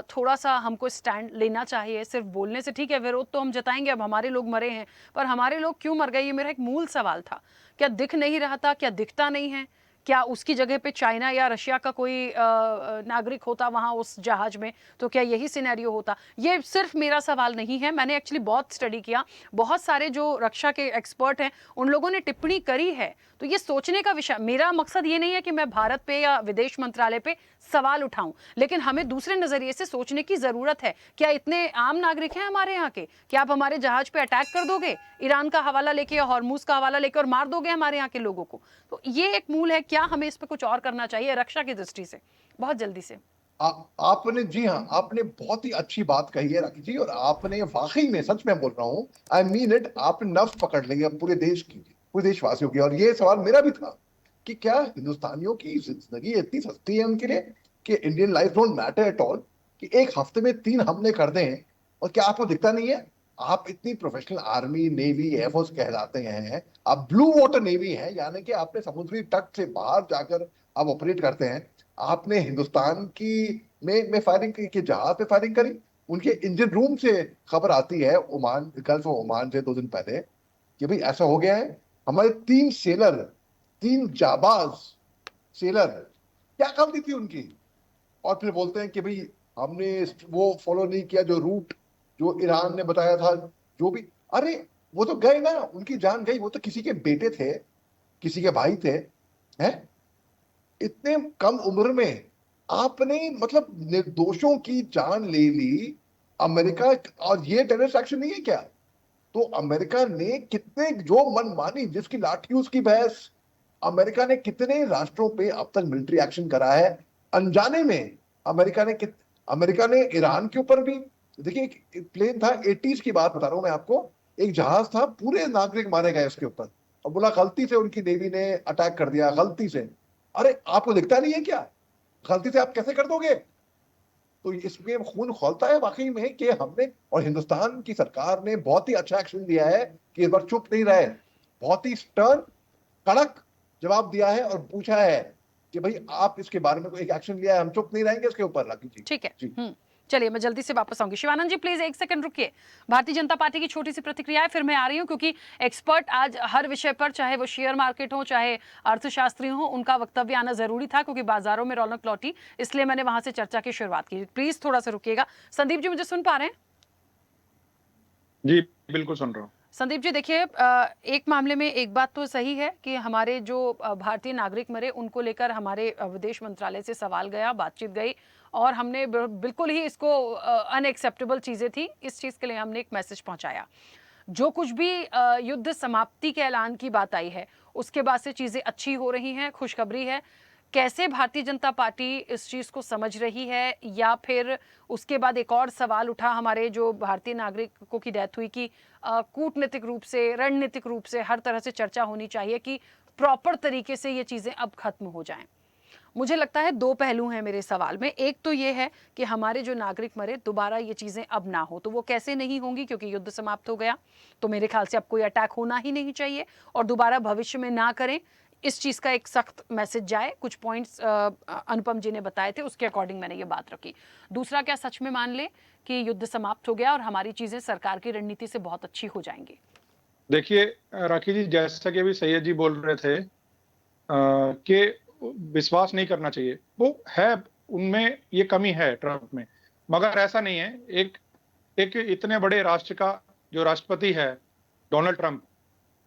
थोड़ा सा हमको स्टैंड लेना चाहिए। सिर्फ बोलने से ठीक है, विरोध तो हम जताएंगे, अब हमारे लोग मरे हैं, पर हमारे लोग क्यों मर गए, ये मेरा एक मूल सवाल था। क्या दिख नहीं रहा था? क्या दिखता नहीं है? क्या उसकी जगह पे चाइना या रशिया का कोई नागरिक होता वहां उस जहाज में, तो क्या यही सिनेरियो होता? ये सिर्फ मेरा सवाल नहीं है, मैंने एक्चुअली बहुत स्टडी किया, बहुत सारे जो रक्षा के एक्सपर्ट हैं उन लोगों ने टिप्पणी करी है। तो ये सोचने का विषय, मेरा मकसद ये नहीं है कि मैं भारत पे या विदेश मंत्रालय पे सवाल उठाऊं, लेकिन हमें दूसरे नजरिए से सोचने की जरूरत है। क्या इतने आम नागरिक हैं हमारे यहाँ के, क्या आप हमारे जहाज पे अटैक कर दोगे ईरान का हवाला लेके या हॉर्मूज का हवाला लेके और मार दोगे हमारे यहाँ के लोगों को? तो ये एक मूल है, क्या हमें इस पे कुछ और करना चाहिए रक्षा की दृष्टि से? बहुत जल्दी से। आपने जी हाँ, आपने बहुत ही अच्छी बात कही है राकेश जी, और आपने वाकई में, सच में बोल रहा हूँ, आई मीन इट, आपने नब्ज पकड़ ली है पूरे देश की, पूरे देशवासियों की। और ये सवाल मेरा भी था कि क्या हिंदुस्तानियों की जिंदगी इतनी सस्ती है उनके लिए कि Indian life don't matter at all, कि एक हफ्ते में 3 हमले कर दें? और क्या आपको दिखता नहीं है? आप इतनी प्रोफेशनल आर्मी, नेवी, एयरफोर्स कहलाते हैं, आप ब्लू वाटर नेवी हैं, यानी कि आपने समुद्री तट से बाहर जाकर आप ऑपरेट करते हैं। आपने हिंदुस्तान की में फायरिंग की, जहाज पे फायरिंग करी, उनके इंजन रूम से खबर आती है ओमान, गल्फ ऑफ ओमान से 2 दिन पहले, कि भाई ऐसा हो गया है। हमारे 3 सेलर, 3 जाबाज सेलर, क्या गलती थी उनकी? और फिर बोलते हैं कि भाई हमने वो फॉलो नहीं किया जो रूट जो ईरान ने बताया था, जो भी। अरे वो तो गए ना, उनकी जान गई, वो तो किसी के बेटे थे, किसी के भाई थे, हैं? इतने कम उम्र में आपने मतलब निर्दोषों की जान ले ली अमेरिका। और ये टेररिस्ट एक्शन नहीं है क्या? तो अमेरिका ने कितने, जो मनमानी, जिसकी लाठी उसकी भैंस, अमेरिका ने कितने राष्ट्रों पे अब तक मिलिट्री एक्शन करा है अनजाने में? अमेरिका ने ईरान के ऊपर भी, देखिए एक प्लेन था, 80s की बात बता रहा हूं मैं आपको, एक जहाज था, पूरे नागरिक मारे गए उसके ऊपर, और बोला गलती से उनकी नेवी ने अटैक कर दिया, गलती से। अरे आपको दिखता नहीं है क्या? गलती से आप कैसे कर दोगे? तो इसमें खून खौलता है वाकई में कि हमने, और हिंदुस्तान की सरकार ने बहुत ही अच्छा एक्शन दिया है कि इस बार चुप नहीं रहे, बहुत ही स्टर्न, कड़क जवाब दिया है और पूछा है कि भाई आप इसके बारे में कोई एक एक्शन लिया है, हम चुप नहीं रहेंगे इसके ऊपर। राखी जी ठीक है। जी। चलिए मैं जल्दी से वापस आऊंगी। शिवानंद जी प्लीज एक सेकंड रुकिए। भारतीय जनता पार्टी की छोटी सी प्रतिक्रिया है, फिर मैं आ रही हूं, क्योंकि एक्सपर्ट आज हर विषय पर, चाहे वो शेयर मार्केट हो चाहे अर्थशास्त्री हो, उनका वक्तव्य आना जरूरी था, क्योंकि बाजारों में रौनक लौटी, इसलिए मैंने वहां से चर्चा की शुरुआत की। प्लीज थोड़ा सा रुकिएगा। संदीप जी मुझे सुन पा रहे हैं? जी बिल्कुल सुन रहा हूँ। संदीप जी देखिए, एक मामले में एक बात तो सही है कि हमारे जो भारतीय नागरिक मरे उनको लेकर हमारे विदेश मंत्रालय से सवाल गया, बातचीत गई, और हमने बिल्कुल ही इसको अनएक्सेप्टेबल चीज़ें थी, इस चीज़ के लिए हमने एक मैसेज पहुंचाया। जो कुछ भी युद्ध समाप्ति के ऐलान की बात आई है, उसके बाद से चीज़ें अच्छी हो रही हैं, खुशखबरी है। कैसे भारतीय जनता पार्टी इस चीज़ को समझ रही है, या फिर उसके बाद एक और सवाल उठा हमारे जो भारतीय नागरिकों की डेथ हुई कि कूटनीतिक रूप से, रणनीतिक रूप से हर तरह से चर्चा होनी चाहिए कि प्रॉपर तरीके से ये चीज़ें अब खत्म हो जाएं। मुझे लगता है दो पहलू हैं मेरे सवाल में। एक तो ये है कि हमारे जो नागरिक मरे, दोबारा ये चीज़ें अब ना हो, तो वो कैसे नहीं होंगी, क्योंकि युद्ध समाप्त हो गया, तो मेरे ख्याल से अब कोई अटैक होना ही नहीं चाहिए, और दोबारा भविष्य में ना करें, इस चीज़ का एक सख्त मैसेज जाए। कुछ पॉइंट्स अनुपम जी ने बताए थे, उसके अकॉर्डिंग मैंने ये बात रखी। दूसरा, क्या सच में मान ले कि युद्ध समाप्त हो गया और हमारी चीज़ें सरकार की रणनीति से बहुत अच्छी हो जाएंगी? देखिए राखी जी, जैसा कि अभी सैयद जी बोल रहे थे कि विश्वास नहीं करना चाहिए, वो है, उनमें ये कमी है ट्रंप में, मगर ऐसा नहीं है। एक इतने बड़े राष्ट्र का जो राष्ट्रपति है डोनाल्ड ट्रंप,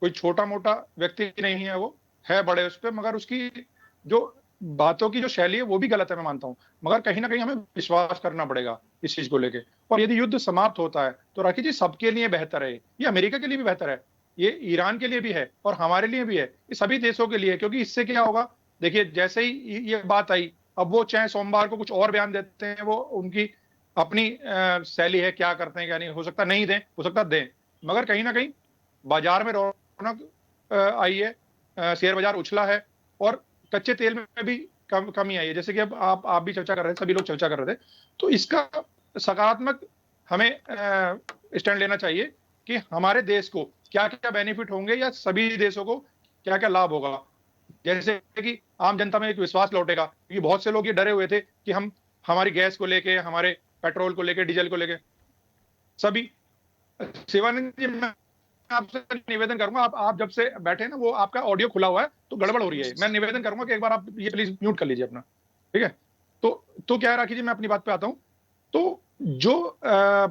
कोई छोटा मोटा व्यक्ति नहीं है, वो है बड़े उस पर, मगर उसकी जो बातों की जो शैली है वो भी गलत है, मैं मानता हूँ, मगर कहीं ना कहीं हमें विश्वास करना पड़ेगा इस चीज को लेके। और यदि युद्ध समाप्त होता है तो राखी जी सबके लिए बेहतर है, ये अमेरिका के लिए भी बेहतर है, ये ईरान के लिए भी है, और हमारे लिए भी है, ये सभी देशों के लिए। क्योंकि इससे क्या होगा, देखिए जैसे ही ये बात आई, अब वो चाहे सोमवार को कुछ और बयान देते हैं, वो उनकी अपनी शैली है, क्या करते हैं क्या नहीं, हो सकता नहीं दें, हो सकता दें, मगर कहीं ना कहीं बाजार में रौनक आई है, शेयर बाजार उछला है, और कच्चे तेल में भी कमी आई है, जैसे कि अब आप भी चर्चा कर रहे थे, सभी लोग चर्चा कर रहे थे। तो इसका सकारात्मक हमें स्टैंड लेना चाहिए कि हमारे देश को क्या क्या बेनिफिट होंगे, या सभी देशों को क्या क्या लाभ होगा। जैसे कि आम जनता में एक विश्वास लौटेगा, क्योंकि बहुत से लोग ये डरे हुए थे कि हम हमारी गैस को लेके, हमारे पेट्रोल को लेके, डीजल को लेके, सभी। शिवानंद जी, मैं आपसे निवेदन करूंगा, आप जब से बैठे ना, वो आपका ऑडियो खुला हुआ है तो गड़बड़ हो रही है, मैं निवेदन करूंगा कि एक बार आप ये प्लीज म्यूट कर लीजिए अपना, ठीक है? तो क्या राखी जी, मैं अपनी बात पे आता हूं। तो जो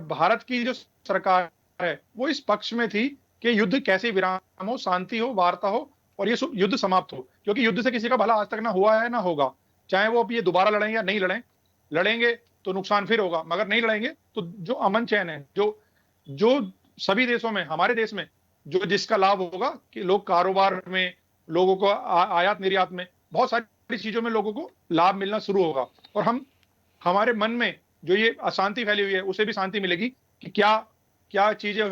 भारत की जो सरकार है वो इस पक्ष में थी कि युद्ध कैसे विराम हो, शांति हो, वार्ता हो, और ये युद्ध समाप्त हो, क्योंकि युद्ध से किसी का भला आज तक ना हुआ है ना होगा। चाहे वो अब ये दोबारा लड़ें या नहीं लड़ें, लड़ेंगे तो नुकसान फिर होगा, मगर नहीं लड़ेंगे तो जो अमन चैन है, जो सभी देशों में, हमारे देश में जो जिसका लाभ होगा कि लोग कारोबार में, लोगों को आयात निर्यात में, बहुत सारी चीजों में लोगों को लाभ मिलना शुरू होगा, और हमारे मन में जो ये अशांति फैली हुई है उसे भी शांति मिलेगी कि क्या क्या चीजें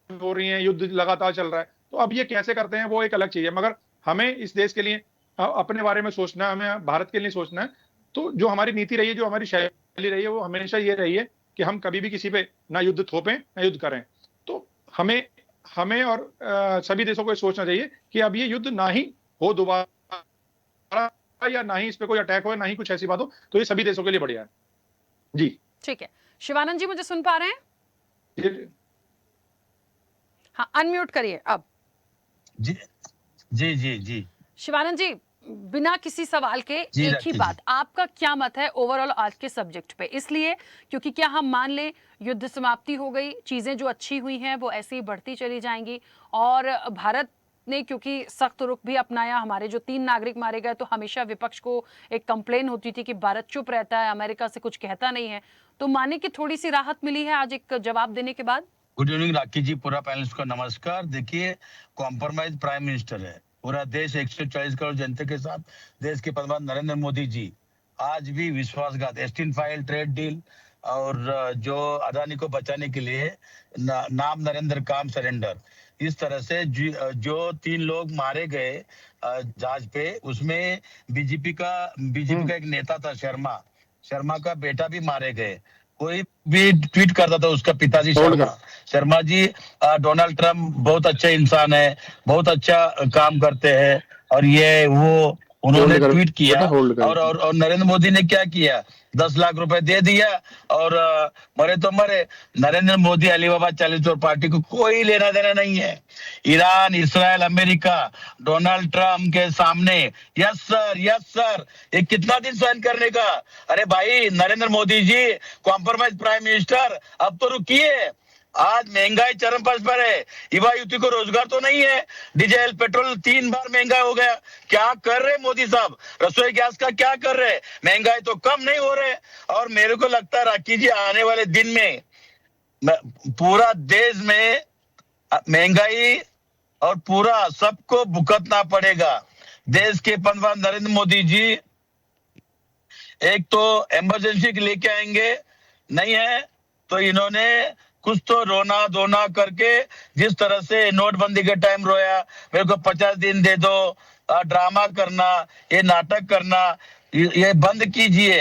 हो रही हैं, युद्ध लगातार चल रहा है। तो अब ये कैसे करते हैं वो एक अलग चीज है, मगर हमें इस देश के लिए अपने बारे में सोचना है, हमें भारत के लिए सोचना है। तो जो हमारी नीति रही है, जो हमारी शैली रही है, वो हमेशा ये रही है कि हम कभी भी किसी पे ना युद्ध थोपें ना युद्ध करें। तो हमें और सभी देशों को सोचना चाहिए कि अब ये युद्ध ना ही हो दोबारा, या ना ही इस पे कोई अटैक हो, ना ही कुछ ऐसी बात हो, तो ये सभी देशों के लिए बढ़िया है जी। ठीक है। शिवानंद जी मुझे सुन पा रहे हैं? जी हाँ, अनम्यूट करिए अब। जी जी जी जी शिवानंद जी, बिना किसी सवाल के एक ही बात, आपका क्या मत है ओवरऑल आज के सब्जेक्ट पे? इसलिए क्योंकि क्या हम मान लें युद्ध समाप्ति हो गई, चीजें जो अच्छी हुई हैं वो ऐसे ही बढ़ती चली जाएंगी, और भारत ने क्योंकि सख्त रुख भी अपनाया, हमारे जो 3 नागरिक मारे गए, तो हमेशा विपक्ष को एक कंप्लेन होती थी कि भारत चुप रहता है, अमेरिका से कुछ कहता नहीं है, तो माने कि थोड़ी सी राहत मिली है आज एक जवाब देने के बाद? गुड इवनिंग राखी जी, पूरा पैनलिस्ट को नमस्कार। देखिए, कॉम्प्रोमाइज प्राइम मिनिस्टर है, पूरा देश 140 करोड़ जनता के साथ, देश के प्रधानमंत्री नरेंद्र मोदी जी आज भी विश्वासघात, एस्टीन फाइल ट्रेड डील, और जो अदानी को बचाने के लिए नाम नरेंद्र काम सरेंडर, इस तरह से जो 3 लोग मारे गए जहाज पे, उसमें बीजेपी का एक नेता था, शर्मा का बेटा भी मारे गए। कोई भी ट्वीट करता था उसका पिताजी शर्मा जी, डोनाल्ड ट्रम्प बहुत अच्छा इंसान है, बहुत अच्छा काम करते हैं, और ये वो उन्होंने Hold कर- ट्वीट किया बेटा hold कर। और नरेंद्र मोदी ने क्या किया, 10 लाख रुपए दे दिया और मरे तो मरे। नरेंद्र मोदी अलीबाबा 40 और पार्टी को कोई लेना देना नहीं है। Iran, Israel, America Donald Trump के सामने यस सर ये कितना दिन सहन करने का। अरे भाई Narendra Modi ji compromise prime minister, अब तो रुकिए। आज महंगाई चरम पर है, युवा युवती को रोजगार तो नहीं है, डीजल पेट्रोल 3 बार महंगा हो गया। क्या कर रहे मोदी साहब, रसोई गैस का क्या कर रहे, महंगाई तो कम नहीं हो रहे। और मेरे को लगता है राखी जी आने वाले दिन में पूरा देश में महंगाई और पूरा सबको भुगतना पड़ेगा। देश के प्रधानमंत्री नरेंद्र मोदी जी एक तो इमरजेंसी लेके आएंगे, नहीं है तो इन्होंने कुछ तो रोना धोना करके, जिस तरह से नोटबंदी के टाइम रोया मेरे को 50 दिन दे दो, ड्रामा करना, ये नाटक करना ये बंद कीजिए।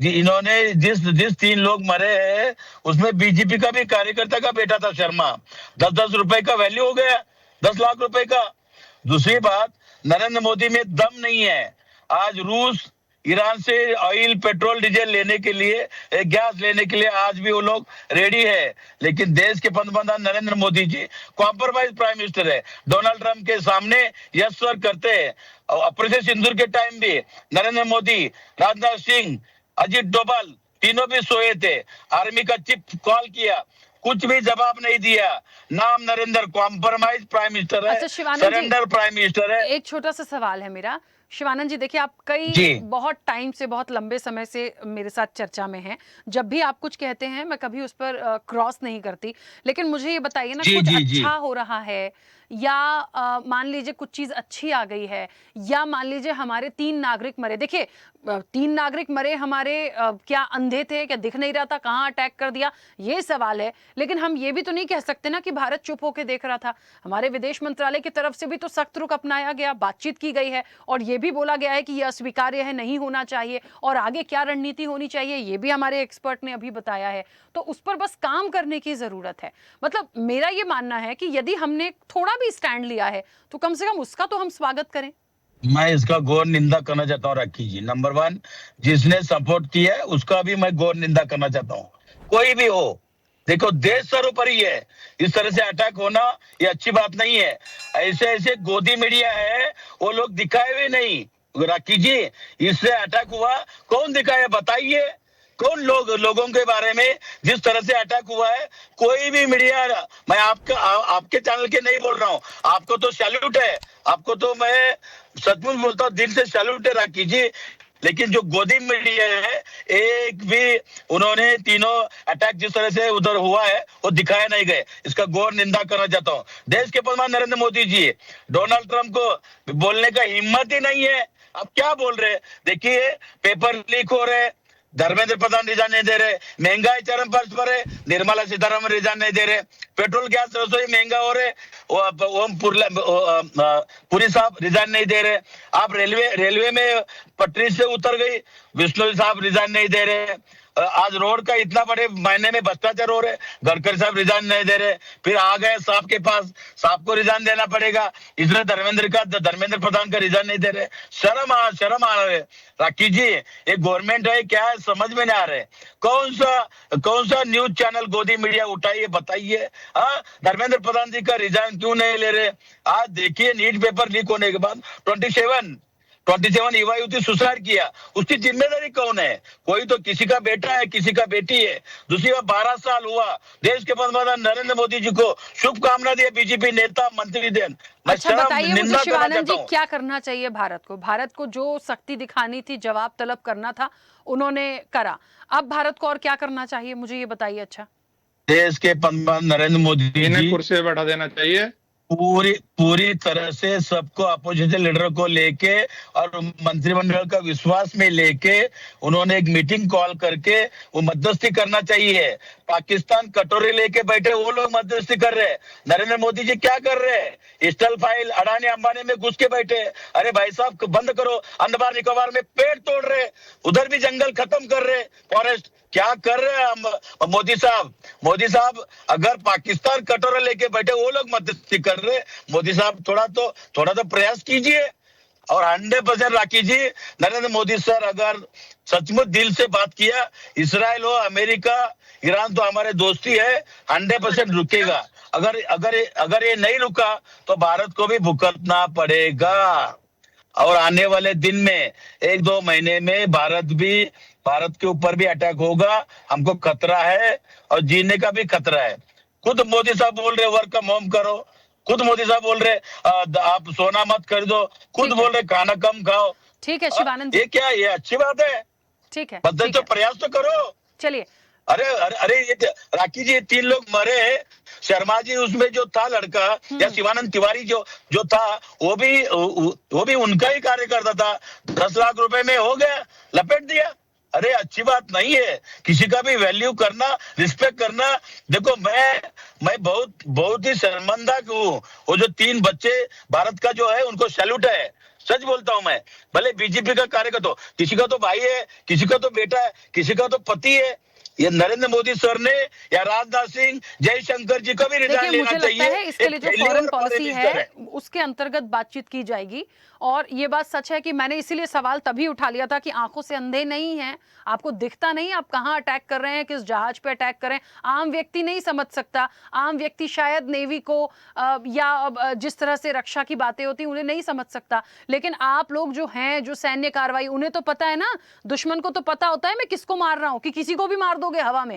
इन्होंने जिस 3 लोग मरे हैं उसमें बीजेपी का भी कार्यकर्ता का बेटा था शर्मा, 10-10 रुपए का वैल्यू हो गया, 10 लाख रुपए का। दूसरी बात, नरेंद्र मोदी में दम नहीं है। आज रूस ईरान से ऑयल पेट्रोल डीजल लेने के लिए, गैस लेने के लिए आज भी वो लोग रेडी है, लेकिन देश के प्रधानमंत्री Narendra Modi ji compromise prime minister है। डोनाल्ड ट्रम्प के सामने यस सर करते हैं। ऑपरेशन सिंदूर के टाइम भी नरेंद्र मोदी, राजनाथ सिंह, अजीत डोभाल तीनों भी सोए थे। आर्मी का चीफ कॉल किया, कुछ भी जवाब नहीं दिया। नाम नरेंद्र कॉम्प्रोमाइज प्राइम मिनिस्टर है, अच्छा, शिवानंद जी, सरेंडर प्राइम मिनिस्टर है। एक छोटा सा सवाल है मेरा। शिवानंद जी देखिए, आप बहुत टाइम से, बहुत लंबे समय से मेरे साथ चर्चा में हैं। जब भी आप कुछ कहते हैं मैं कभी उस पर क्रॉस नहीं करती, लेकिन मुझे ये बताइए ना, कुछ अच्छा हो रहा है या मान लीजिए कुछ चीज अच्छी आ गई है, या मान लीजिए हमारे 3 नागरिक मरे। देखिए 3 नागरिक मरे हमारे, क्या अंधे थे, क्या दिख नहीं रहा था, कहाँ अटैक कर दिया, ये सवाल है। लेकिन हम ये भी तो नहीं कह सकते ना कि भारत चुप होकर देख रहा था। हमारे विदेश मंत्रालय की तरफ से भी तो सख्त रुख अपनाया गया, बातचीत की गई है और ये भी बोला गया है कि यह अस्वीकार्य है, नहीं होना चाहिए, और आगे क्या रणनीति होनी चाहिए ये भी हमारे एक्सपर्ट ने अभी बताया है। तो उस पर बस काम करने की जरूरत है। मतलब मेरा ये मानना है कि यदि हमने थोड़ा भी स्टैंड लिया है तो कम से कम उसका तो हम स्वागत करें। मैं इसका घोर निंदा करना चाहता हूँ राखी जी। नंबर 1, जिसने सपोर्ट किया है उसका भी मैं घोर निंदा करना चाहता हूँ, कोई भी हो। देखो देश सर्वोपरि है, इस तरह से अटैक होना ये अच्छी बात नहीं है। ऐसे गोदी मीडिया है, वो लोग दिखाए हुए नहीं। राखी जी, इससे अटैक हुआ, कौन दिखाया बताइए, कौन लोगों के बारे में जिस तरह से अटैक हुआ है, कोई भी मीडिया। मैं आपके चैनल के नहीं बोल रहा हूँ, आपको तो सैल्यूट है, आपको तो मैं सचमुच बोलता हूँ, दिल से सैल्यूट है राखी जी। लेकिन जो गोदी मीडिया है, एक भी उन्होंने तीनों अटैक जिस तरह से उधर हुआ है वो दिखाए नहीं गए, इसका घोर निंदा करना चाहता हूँ। देश के प्रधानमंत्री नरेंद्र मोदी जी डोनाल्ड ट्रम्प को बोलने का हिम्मत ही नहीं है। अब क्या बोल रहे, देखिए पेपर लीक हो रहे, धर्मेंद्र प्रधान रिजाइन नहीं दे रहे, महंगाई चरम पर है, निर्मला सीतारमण रिजाइन नहीं दे रहे, पेट्रोल गैस रसोई महंगा हो रहे, पुरी साहब रिजाइन नहीं दे रहे। आप रेलवे में पटरी से उतर गई, विष्णु साहब रिजाइन नहीं दे रहे। आज रोड का इतना बड़े महीने में भ्रष्टाचार हो रहे, गडकरी साहब रिजाइन नहीं दे रहे। फिर आ गए साहब के पास, साहब को रिजाइन देना पड़ेगा, इसलिए धर्मेंद्र प्रधान का रिजाइन नहीं दे रहे। शर्म आ रहे राखी जी, ये गवर्नमेंट है क्या है समझ में नहीं आ रहे। कौन सा न्यूज चैनल गोदी मीडिया उठाइए बताइए। धर्मेंद्र प्रधान जी का रिजाइन क्यों नहीं ले रहे। आज देखिए नीट पेपर लीक होने के बाद 27 युवा युवती सुसाइड किया, उसकी जिम्मेदारी कौन है। कोई तो किसी का बेटा है, किसी का बेटी है। दूसरी बात, 12 साल हुआ, देश के प्रधानमंत्री नरेंद्र मोदी जी को शुभकामना दिए बीजेपी नेता मंत्री देन। अच्छा बताइए मुझे शिवानंद जी, क्या करना चाहिए भारत को जो सख्ती दिखानी थी, जवाब तलब करना था, उन्होंने करा। अब भारत को और क्या करना चाहिए मुझे ये बताइए। अच्छा, देश के प्रधानमंत्री नरेंद्र मोदी जी कुर्सी पे बैठा देना चाहिए, पूरी तरह से सबको अपोजिशन लीडर को लेके और मंत्रिमंडल का विश्वास में लेके उन्होंने एक मीटिंग कॉल करके वो मध्यस्थी करना चाहिए। पाकिस्तान कटोरे लेके बैठे, वो लोग मध्यस्थी कर रहे हैं। नरेंद्र मोदी जी क्या कर रहे हैं, स्टल फाइल अडानी अंबानी में घुस के बैठे। अरे भाई साहब बंद करो, अंडमान निकोबार में पेड़ तोड़ रहे, उधर भी जंगल खत्म कर रहे, फॉरेस्ट क्या कर रहे हैं मोदी साहब। अगर पाकिस्तान कटोरा लेके बैठे, वो लोग मध्यस्थी कर रहे, मोदी साहब थोड़ा तो प्रयास कीजिए। और 100% राखी जी, नरेंद्र मोदी सर अगर सचमुच दिल से बात किया, इसराइल हो, अमेरिका, ईरान तो हमारे दोस्ती है, 100% रुकेगा। अगर अगर अगर ये नहीं रुका तो भारत को भी भुगतना पड़ेगा। और आने वाले दिन में 1-2 महीने में भारत के ऊपर भी अटैक होगा। हमको खतरा है और जीने का भी खतरा है। खुद मोदी साहब बोल रहे वर्क फ्रॉम होम करो, खुद मोदी साहब बोल रहे आप सोना मत खरीदो, खुद बोल रहे खाना कम खाओ। ठीक है शिवानंद ये क्या, ये अच्छी बात है? ठीक है, बदल ठीक तो है। प्रयास तो करो। चलिए, अरे अरे अरे ये राखी जी 3 लोग मरे, शर्मा जी उसमें जो था लड़का या शिवानंद तिवारी जो था वो भी उनका ही कार्यकर्ता था। 10 लाख रुपए में हो गया, लपेट दिया। अरे अच्छी बात नहीं है, किसी का भी वैल्यू करना, रिस्पेक्ट करना। देखो मैं बहुत ही शर्मिंदा हूँ। वो जो 3 बच्चे भारत का जो है उनको सैल्यूट है, सच बोलता हूं मैं। भले बीजेपी का कार्यकर्ता हो, किसी का तो भाई है, किसी का तो बेटा है, किसी का तो पति है। ये नरेंद्र मोदी सर ने या राजनाथ सिंह, जयशंकर जी को भी रिजाइन देखिए लेना मुझे चाहिए। लगता है इसके लिए जो failure फॉरेन और पॉलिसी मिनिस्टर है उसके अंतर्गत बातचीत की जाएगी। और ये बात सच है कि मैंने इसीलिए सवाल तभी उठा लिया था कि आंखों से अंधे नहीं हैं, आपको दिखता नहीं आप कहां अटैक कर रहे हैं, किस जहाज पे अटैक कर रहे हैं, आम व्यक्ति नहीं समझ सकता। आम व्यक्ति शायद नेवी को या जिस तरह से रक्षा की बातें होती उन्हें नहीं समझ सकता, लेकिन आप लोग जो हैं, जो सैन्य कार्रवाई, उन्हें तो पता है ना, दुश्मन को तो पता होता है मैं किसको मार रहा हूं, कि किसी को भी मार दोगे हवा में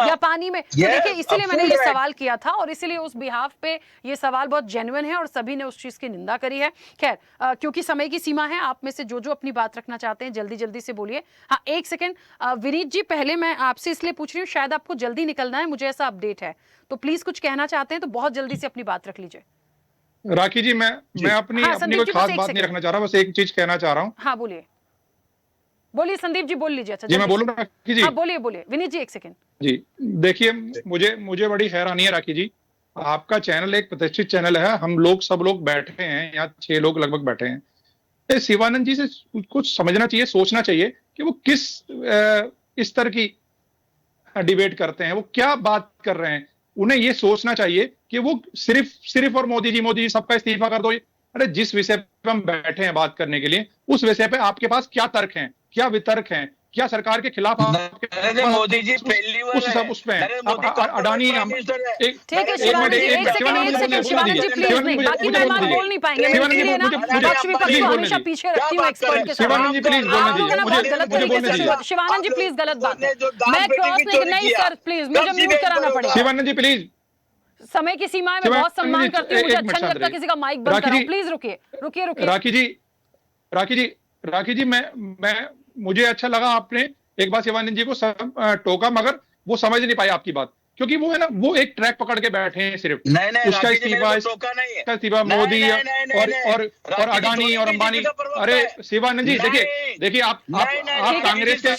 या पानी में। तो देखिए इसीलिए मैंने ये सवाल किया था और इसीलिए उस बिहाफ पे ये सवाल बहुत जेन्युइन है और सभी ने उस चीज की निंदा करी है। खैर क्योंकि समय की सीमा है, आप में से जो अपनी बात रखना चाहते हैं जल्दी जल्दी से बोलिए। हाँ एक सेकंड विनीत जी, पहले मैं आपसे इसलिए पूछ रही हूँ, शायद आपको जल्दी निकलना है, मुझे ऐसा अपडेट है, तो प्लीज कुछ कहना चाहते हैं तो बहुत जल्दी से अपनी बात रख लीजिए। राखी जी मैं अपनी हाँ, अपनी संदीप कोई जी, खास बस एक बात नहीं सेकंड। रखना चाह रहा, बस एक चीज कहना चाह रहा हूँ। हाँ बोलिए बोलिए संदीप जी, बोल लीजिए। अच्छा जी मैं जल्दी से। बोलूँ राखी जी? हाँ बोलिए बोलिए विनीत जी, एक सेकंड। जी देखिए, मुझे बड़ी हैरानी है राखी जी, आपका चैनल एक प्रतिष्ठित चैनल है, हम लोग सब लोग बैठे हैं यहाँ, 6 लोग लगभग बैठे हैं। शिवानंद जी से कुछ समझना चाहिए, सोचना चाहिए कि वो किस इस तरह की डिबेट करते हैं, वो क्या बात कर रहे हैं। उन्हें ये सोचना चाहिए कि वो सिर्फ और मोदी जी सबका इस्तीफा कर दो। अरे जिस विषय पे हम बैठे हैं बात करने के लिए, उस विषय पे आपके पास क्या तर्क हैं, क्या वितर्क हैं, क्या सरकार के खिलाफ नरेंद्र मोदी जी उस पे अडानी ठीक है शिवानंद जी, एक सेकंड शिवानंद जी प्लीज, नहीं बाकी मेहमान बोल नहीं पाएंगे, मैं इसलिए ना पक्ष विपक्ष को हमेशा पीछे रखती हूँ एक्सपर्ट के साथ। शिवानंद जी प्लीज आप लोग ना बहुत बोलने गलत दीजिए, तरीके से शुरू, शिवानंद जी प्लीज गलत बात है, मैं क्रॉस नहीं सर प्लीज, मुझे म्यूट कराना पड़ेगा। शिवानंद जी प्लीज, समय की सीमा है, मैं बहुत सम्मान करती हूँ, मुझे अच्छा नहीं लगता किसी का माइक बंद कराओ, प्लीज रुकिए रुकिए रुकिए। राखी जी मैं मुझे अच्छा लगा आपने एक बार शिवानंद जी को टोका, मगर वो समझ नहीं पाए आपकी बात, क्योंकि वो है ना, वो एक ट्रैक पकड़ के बैठे हैं सिर्फ। नहीं उसका इस्तीफा मोदी और अडानी और अंबानी। अरे शिवानंद जी देखिए आप कांग्रेस के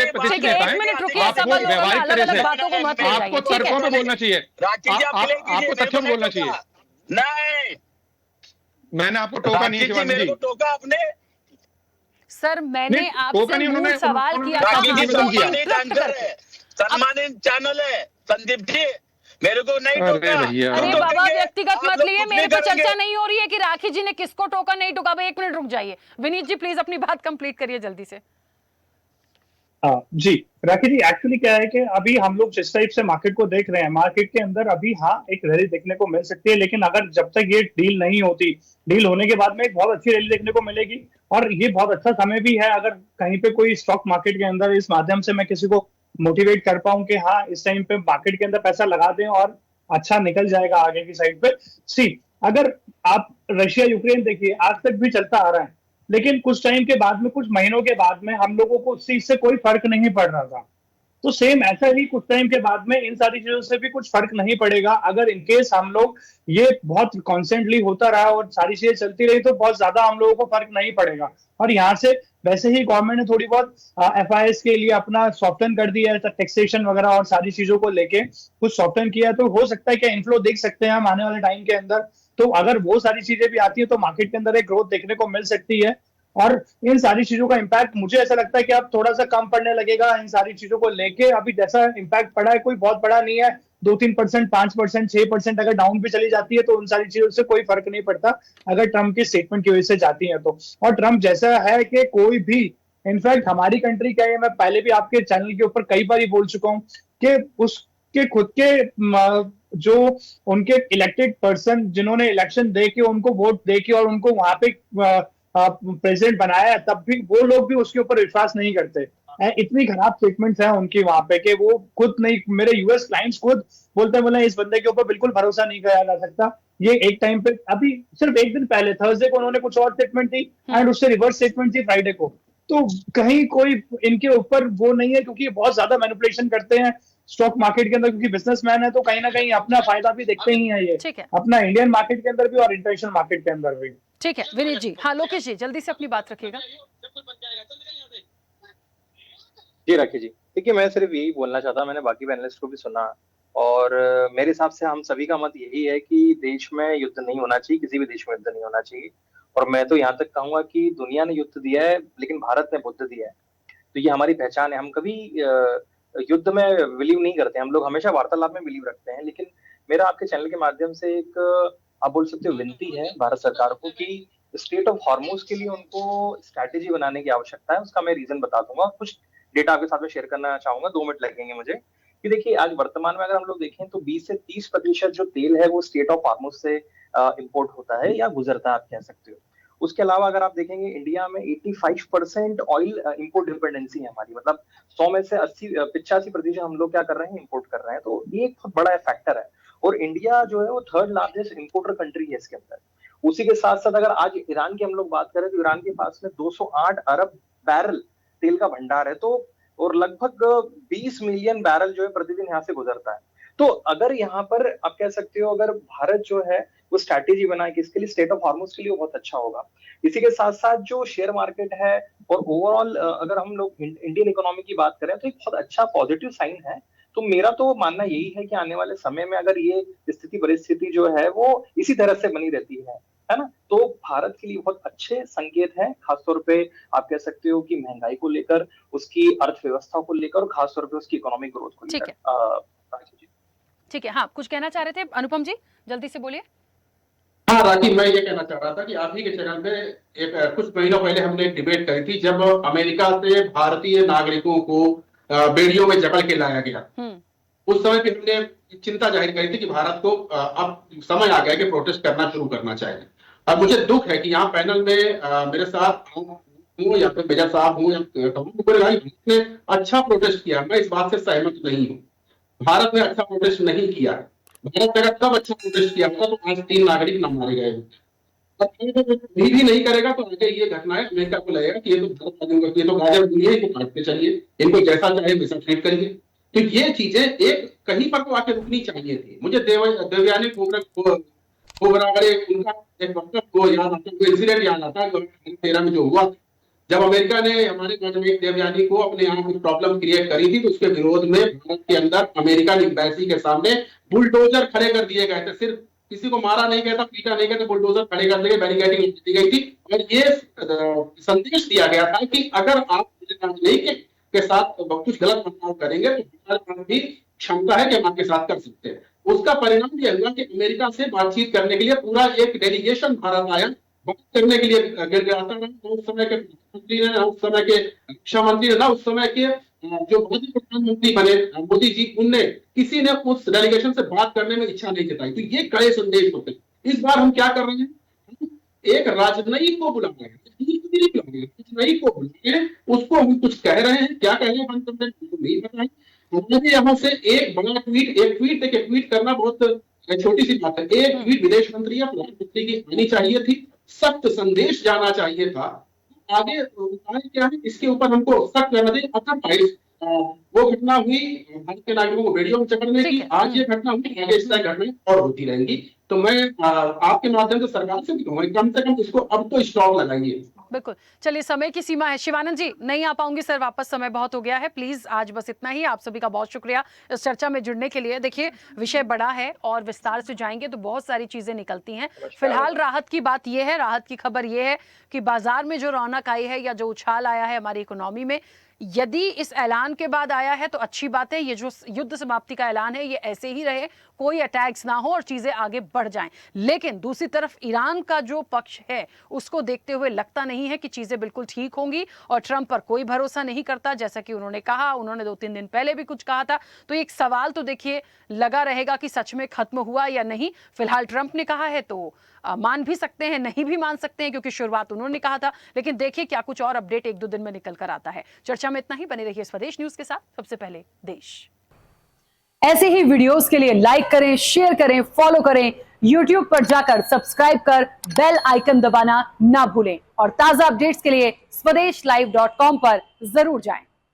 प्रतिष्ठित नेता हैं, आपको व्यवहारिक तरह से आपको तर्कों में बोलना चाहिए, आपको तथ्यों में बोलना चाहिए। नहीं, मैंने आपको टोका नहीं है शिवानंद जी। टोका आपने सर, मैंने आपसे मूल सवाल किया था, सम्मानित चैनल है संदीप जी, मेरे को नहीं टोका। अरे बाबा व्यक्तिगत मत लिए, मेरे पे चर्चा नहीं हो रही है कि राखी जी ने किसको टोका नहीं टोका। भाई 1 मिनट रुक जाइए, विनीत जी प्लीज अपनी बात कंप्लीट करिए जल्दी से। जी राखी जी, एक्चुअली क्या है कि अभी हम लोग जिस टाइप से मार्केट को देख रहे हैं, मार्केट के अंदर अभी हाँ एक रैली देखने को मिल सकती है, लेकिन अगर जब तक ये डील नहीं होती, डील होने के बाद में एक बहुत अच्छी रैली देखने को मिलेगी। और ये बहुत अच्छा समय भी है, अगर कहीं पे कोई स्टॉक मार्केट के अंदर इस माध्यम से मैं किसी को मोटिवेट कर पाऊं कि हाँ इस टाइम पे मार्केट के अंदर पैसा लगा दें और अच्छा निकल जाएगा आगे की साइड पे। अगर आप रशिया यूक्रेन देखिए, आज तक भी चलता आ रहा है, लेकिन कुछ टाइम के बाद में, कुछ महीनों के बाद में हम लोगों को उस चीज से कोई फर्क नहीं पड़ रहा था। तो सेम ऐसा ही कुछ टाइम के बाद में इन सारी चीजों से भी कुछ फर्क नहीं पड़ेगा। अगर इनकेस हम लोग ये बहुत कॉन्स्टेंटली होता रहा और सारी चीजें चलती रही तो बहुत ज्यादा हम लोगों को फर्क नहीं पड़ेगा। और यहाँ से वैसे ही गवर्नमेंट ने थोड़ी बहुत FIS के लिए अपना सॉफ्टन कर दिया है, टैक्सेशन वगैरह और सारी चीजों को लेके कुछ सॉफ्टन किया है, तो हो सकता है कि इनफ्लो देख सकते हैं हम आने वाले टाइम के अंदर। तो अगर वो सारी चीजें भी आती है तो मार्केट के अंदर एक ग्रोथ देखने को मिल सकती है। और इन सारी चीजों का इम्पैक्ट मुझे ऐसा लगता है कि अब थोड़ा सा कम पड़ने लगेगा इन सारी चीजों को लेके। अभी जैसा इम्पैक्ट पड़ा है कोई बहुत बड़ा नहीं है, 2-3%, 5%, 6% अगर डाउन भी चली जाती है तो उन सारी चीजों से कोई फर्क नहीं पड़ता अगर ट्रम्प की स्टेटमेंट की वजह से जाती है तो। और ट्रम्प जैसा है कि कोई भी, इनफैक्ट हमारी कंट्री क्या है, मैं पहले भी आपके चैनल के ऊपर कई बार बोल चुका हूं कि उसके खुद के जो उनके इलेक्टेड पर्सन जिन्होंने इलेक्शन दे के उनको वोट दे के और उनको वहां पे प्रेसिडेंट बनाया है, तब भी वो लोग भी उसके ऊपर विश्वास नहीं करते। इतनी खराब स्टेटमेंट्स हैं उनकी वहां पे कि वो खुद नहीं, मेरे यूएस क्लाइंट्स खुद बोले इस बंदे के ऊपर बिल्कुल भरोसा नहीं किया जा सकता। ये एक टाइम पे, अभी सिर्फ एक दिन पहले थर्सडे को उन्होंने कुछ और स्टेटमेंट दी एंड उससे रिवर्स स्टेटमेंट थी फ्राइडे को। तो कहीं कोई इनके ऊपर वो नहीं है, क्योंकि बहुत ज्यादा मैनिपुलेशन करते हैं स्टॉक मार्केट के अंदर, क्योंकि बिजनेसमैन है तो कहीं ना कहीं अपना फायदा भी देखते ही है ये, ठीक है। अपना इंडियन मार्केट के अंदर भी और इंटरनेशनल मार्केट के अंदर भी। ठीक है विनीत जी। हाँ लोकेश जी, जल्दी से अपनी बात रखिएगा। जी राखी जी, देखिए मैं सिर्फ यही बोलना चाहता, मैंने बाकी पैनलिस्ट को भी सुना और मेरे हिसाब से हम सभी का मत यही है कि देश में युद्ध नहीं होना चाहिए, किसी भी देश में युद्ध नहीं होना चाहिए। और मैं तो यहाँ तक कहूंगा कि दुनिया ने युद्ध दिया है लेकिन भारत ने बुद्ध दिया है, तो ये हमारी पहचान है। हम कभी युद्ध में बिलीव नहीं करते, हम लोग हमेशा वार्तालाप में बिलीव रखते हैं। लेकिन मेरा आपके चैनल के माध्यम से एक आप बोल सकते हो विनती है भारत सरकार को कि स्टेट ऑफ हॉर्मुज के लिए उनको स्ट्रैटेजी बनाने की आवश्यकता है। उसका मैं रीजन बता दूंगा, कुछ डेटा आपके साथ में शेयर करना चाहूंगा, 2 मिनट लगेंगे मुझे। कि देखिए आज वर्तमान में अगर हम लोग देखें तो 20 से 30% जो तेल है वो स्टेट ऑफ हॉर्मुज से इंपोर्ट होता है या गुजरता है आप कह सकते हो। उसके अलावा अगर आप देखेंगे इंडिया में 85% ऑयल इंपोर्ट डिपेंडेंसी है हमारी, मतलब 100 में से 85% हम लोग क्या कर रहे हैं, इंपोर्ट कर रहे हैं। तो ये एक बहुत बड़ा फैक्टर है और इंडिया जो है वो 3rd लार्जेस्ट इंपोर्टर कंट्री है इसके अंदर। उसी के साथ साथ अगर आज ईरान की हम लोग बात करें तो ईरान के पास में 208 अरब बैरल तेल का भंडार है, तो और लगभग 20 मिलियन बैरल जो है प्रतिदिन यहाँ से गुजरता है। तो अगर यहाँ पर आप कह सकते हो अगर भारत जो है वो स्ट्रैटेजी बनाए कि इसके लिए स्टेट ऑफ हॉर्मुज के लिए बहुत अच्छा होगा। इसी के साथ साथ जो शेयर मार्केट है और ओवरऑल अगर हम लोग इंडियन इकोनॉमी की बात करें तो एक बहुत अच्छा पॉजिटिव साइन है। तो मेरा तो मानना यही है कि आने वाले समय में अगर ये स्थिति परिस्थिति जो है वो इसी तरह से बनी रहती है ना, तो भारत के लिए बहुत अच्छे संकेत है, खासतौर पे आप कह सकते हो कि महंगाई को लेकर, उसकी अर्थव्यवस्था को लेकर और खासतौर पे उसकी इकोनॉमिक ग्रोथ को लेकर। ठीक है, हाँ कुछ कहना चाह रहे थे अनुपम जी, जल्दी से बोलिए। हाँ राखी, मैं ये कहना चाह रहा था कि आप ही के चैनल में एक कुछ महीनों पहले हमने एक डिबेट करी थी जब अमेरिका से भारतीय नागरिकों को बेड़ियों में जकड़ के लाया गया। उस समय भी हमने चिंता जाहिर करी थी कि भारत को अब समय आ गया कि प्रोटेस्ट करना शुरू करना चाहिए। अब मुझे दुख है कि यहाँ पैनल में मेरे साथ हूँ या फिर मेजर साहब हूँ या ने अच्छा प्रोटेस्ट किया, मैं इस बात से सहमत नहीं हूँ। भारत ने अच्छा प्रोटेस्ट नहीं किया। भारत अगर तब अच्छा प्रोटेस्ट किया होता तो आज 3 नागरिक न मारे गए होते। भी नहीं करेगा तो आगे ये घटनाएं अमेरिका को लगेगा कि ये तो भारत, ये तो गाजर दुनिया, इनको काटते चलिए, इनको जैसा चाहे वैसा ट्रीट करिए। तो ये चीजें एक कहीं पर तो आके रुकनी चाहिए थी। मुझे देवयानी खोबरा उनका एक वक्तव्य याद आता है, इंसिडेंट याद आता है 2013 में जो हुआ जब अमेरिका ने हमारे देवयानी को अपने यहाँ कुछ प्रॉब्लम क्रिएट करी थी, तो उसके विरोध में भारत के अंदर अमेरिकन एम्बेसी के सामने बुलडोजर खड़े कर दिए गए थे। सिर्फ किसी को मारा नहीं गया था, पीटा नहीं गया था, बुलडोजर खड़े कर दिए, बैरिकेडिंग दी गई थी और ये संदेश दिया गया था कि अगर आप नहीं के साथ कुछ गलत बर्ताव करेंगे तो हमारे पास भी क्षमता है कि हम आपके साथ कर सकते हैं। उसका परिणाम यह हुआ कि अमेरिका से बातचीत करने के लिए पूरा एक डेलीगेशन भारत आया, बात करने के लिए गिड़गिड़ाता रहा। उस समय के प्रधानमंत्री ने, उस समय के रक्षा मंत्री ने, उस समय के जो भावी प्रधानमंत्री बने मोदी जी, उनने किसी ने उस डेलीगेशन से बात करने में इच्छा नहीं जताई। तो ये कड़े संदेश होते हैं। इस बार हम क्या कर रहे हैं, एक राजनयिक को बुला रहे हैं, राजनयिक को बुला रहे हैं, उसको हम कुछ कह रहे हैं, क्या कह रहे हैं बंद करने नहीं पता है। हमें यहाँ से एक बड़ा ट्वीट, एक ट्वीट देखिए, ट्वीट करना बहुत छोटी सी बात है। एक ट्वीट विदेश मंत्री या प्रधानमंत्री की आनी चाहिए थी, सख्त संदेश जाना चाहिए था। आगे उपाय क्या है, इसके ऊपर हमको सख्त करना चाहिए। अदरवाइज वो घटना हुई भारत के नागरिकों को बेड़ियों में चकड़ने की, आज ये घटना हुई, आगे इस तरह घटनाएं और होती रहेंगी। तो मैं आपके माध्यम से सरकार से भी कहूँगा कम से कम इसको अब तो स्टॉप लगाइए। बिल्कुल, चलिए समय की सीमा है। शिवानंद जी नहीं आ पाऊंगी सर वापस, समय बहुत हो गया है। प्लीज आज बस इतना ही। आप सभी का बहुत शुक्रिया इस चर्चा में जुड़ने के लिए। देखिए विषय बड़ा है और विस्तार से जाएंगे तो बहुत सारी चीजें निकलती हैं। फिलहाल राहत की बात यह है, राहत की खबर यह है कि बाजार में जो रौनक आई है या जो उछाल आया है हमारी इकोनॉमी में, यदि इस ऐलान के बाद आया है तो अच्छी बात है। ये जो युद्ध समाप्ति का ऐलान है ये ऐसे ही रहे, कोई अटैक्स ना हो और चीजें आगे बढ़ जाएं। लेकिन दूसरी तरफ ईरान का जो पक्ष है उसको देखते हुए लगता नहीं है कि चीजें बिल्कुल ठीक होंगी और ट्रंप पर कोई भरोसा नहीं करता, जैसा कि उन्होंने कहा। उन्होंने 2-3 दिन पहले भी कुछ कहा था। तो एक सवाल तो देखिए लगा रहेगा कि सच में खत्म हुआ या नहीं। फिलहाल ट्रंप ने कहा है तो मान भी सकते हैं, नहीं भी मान सकते हैं, क्योंकि शुरुआत उन्होंने कहा था। लेकिन देखिए क्या कुछ और अपडेट 1-2 दिन में निकल कर आता है। चर्चा में इतना ही। बने रहिए स्वदेश न्यूज के साथ। सबसे पहले देश। ऐसे ही वीडियोस के लिए लाइक करें, शेयर करें, फॉलो करें। YouTube पर जाकर सब्सक्राइब कर बेल आइकन दबाना ना भूलें और ताजा अपडेट्स के लिए स्वदेशलाइव.com पर जरूर जाएं।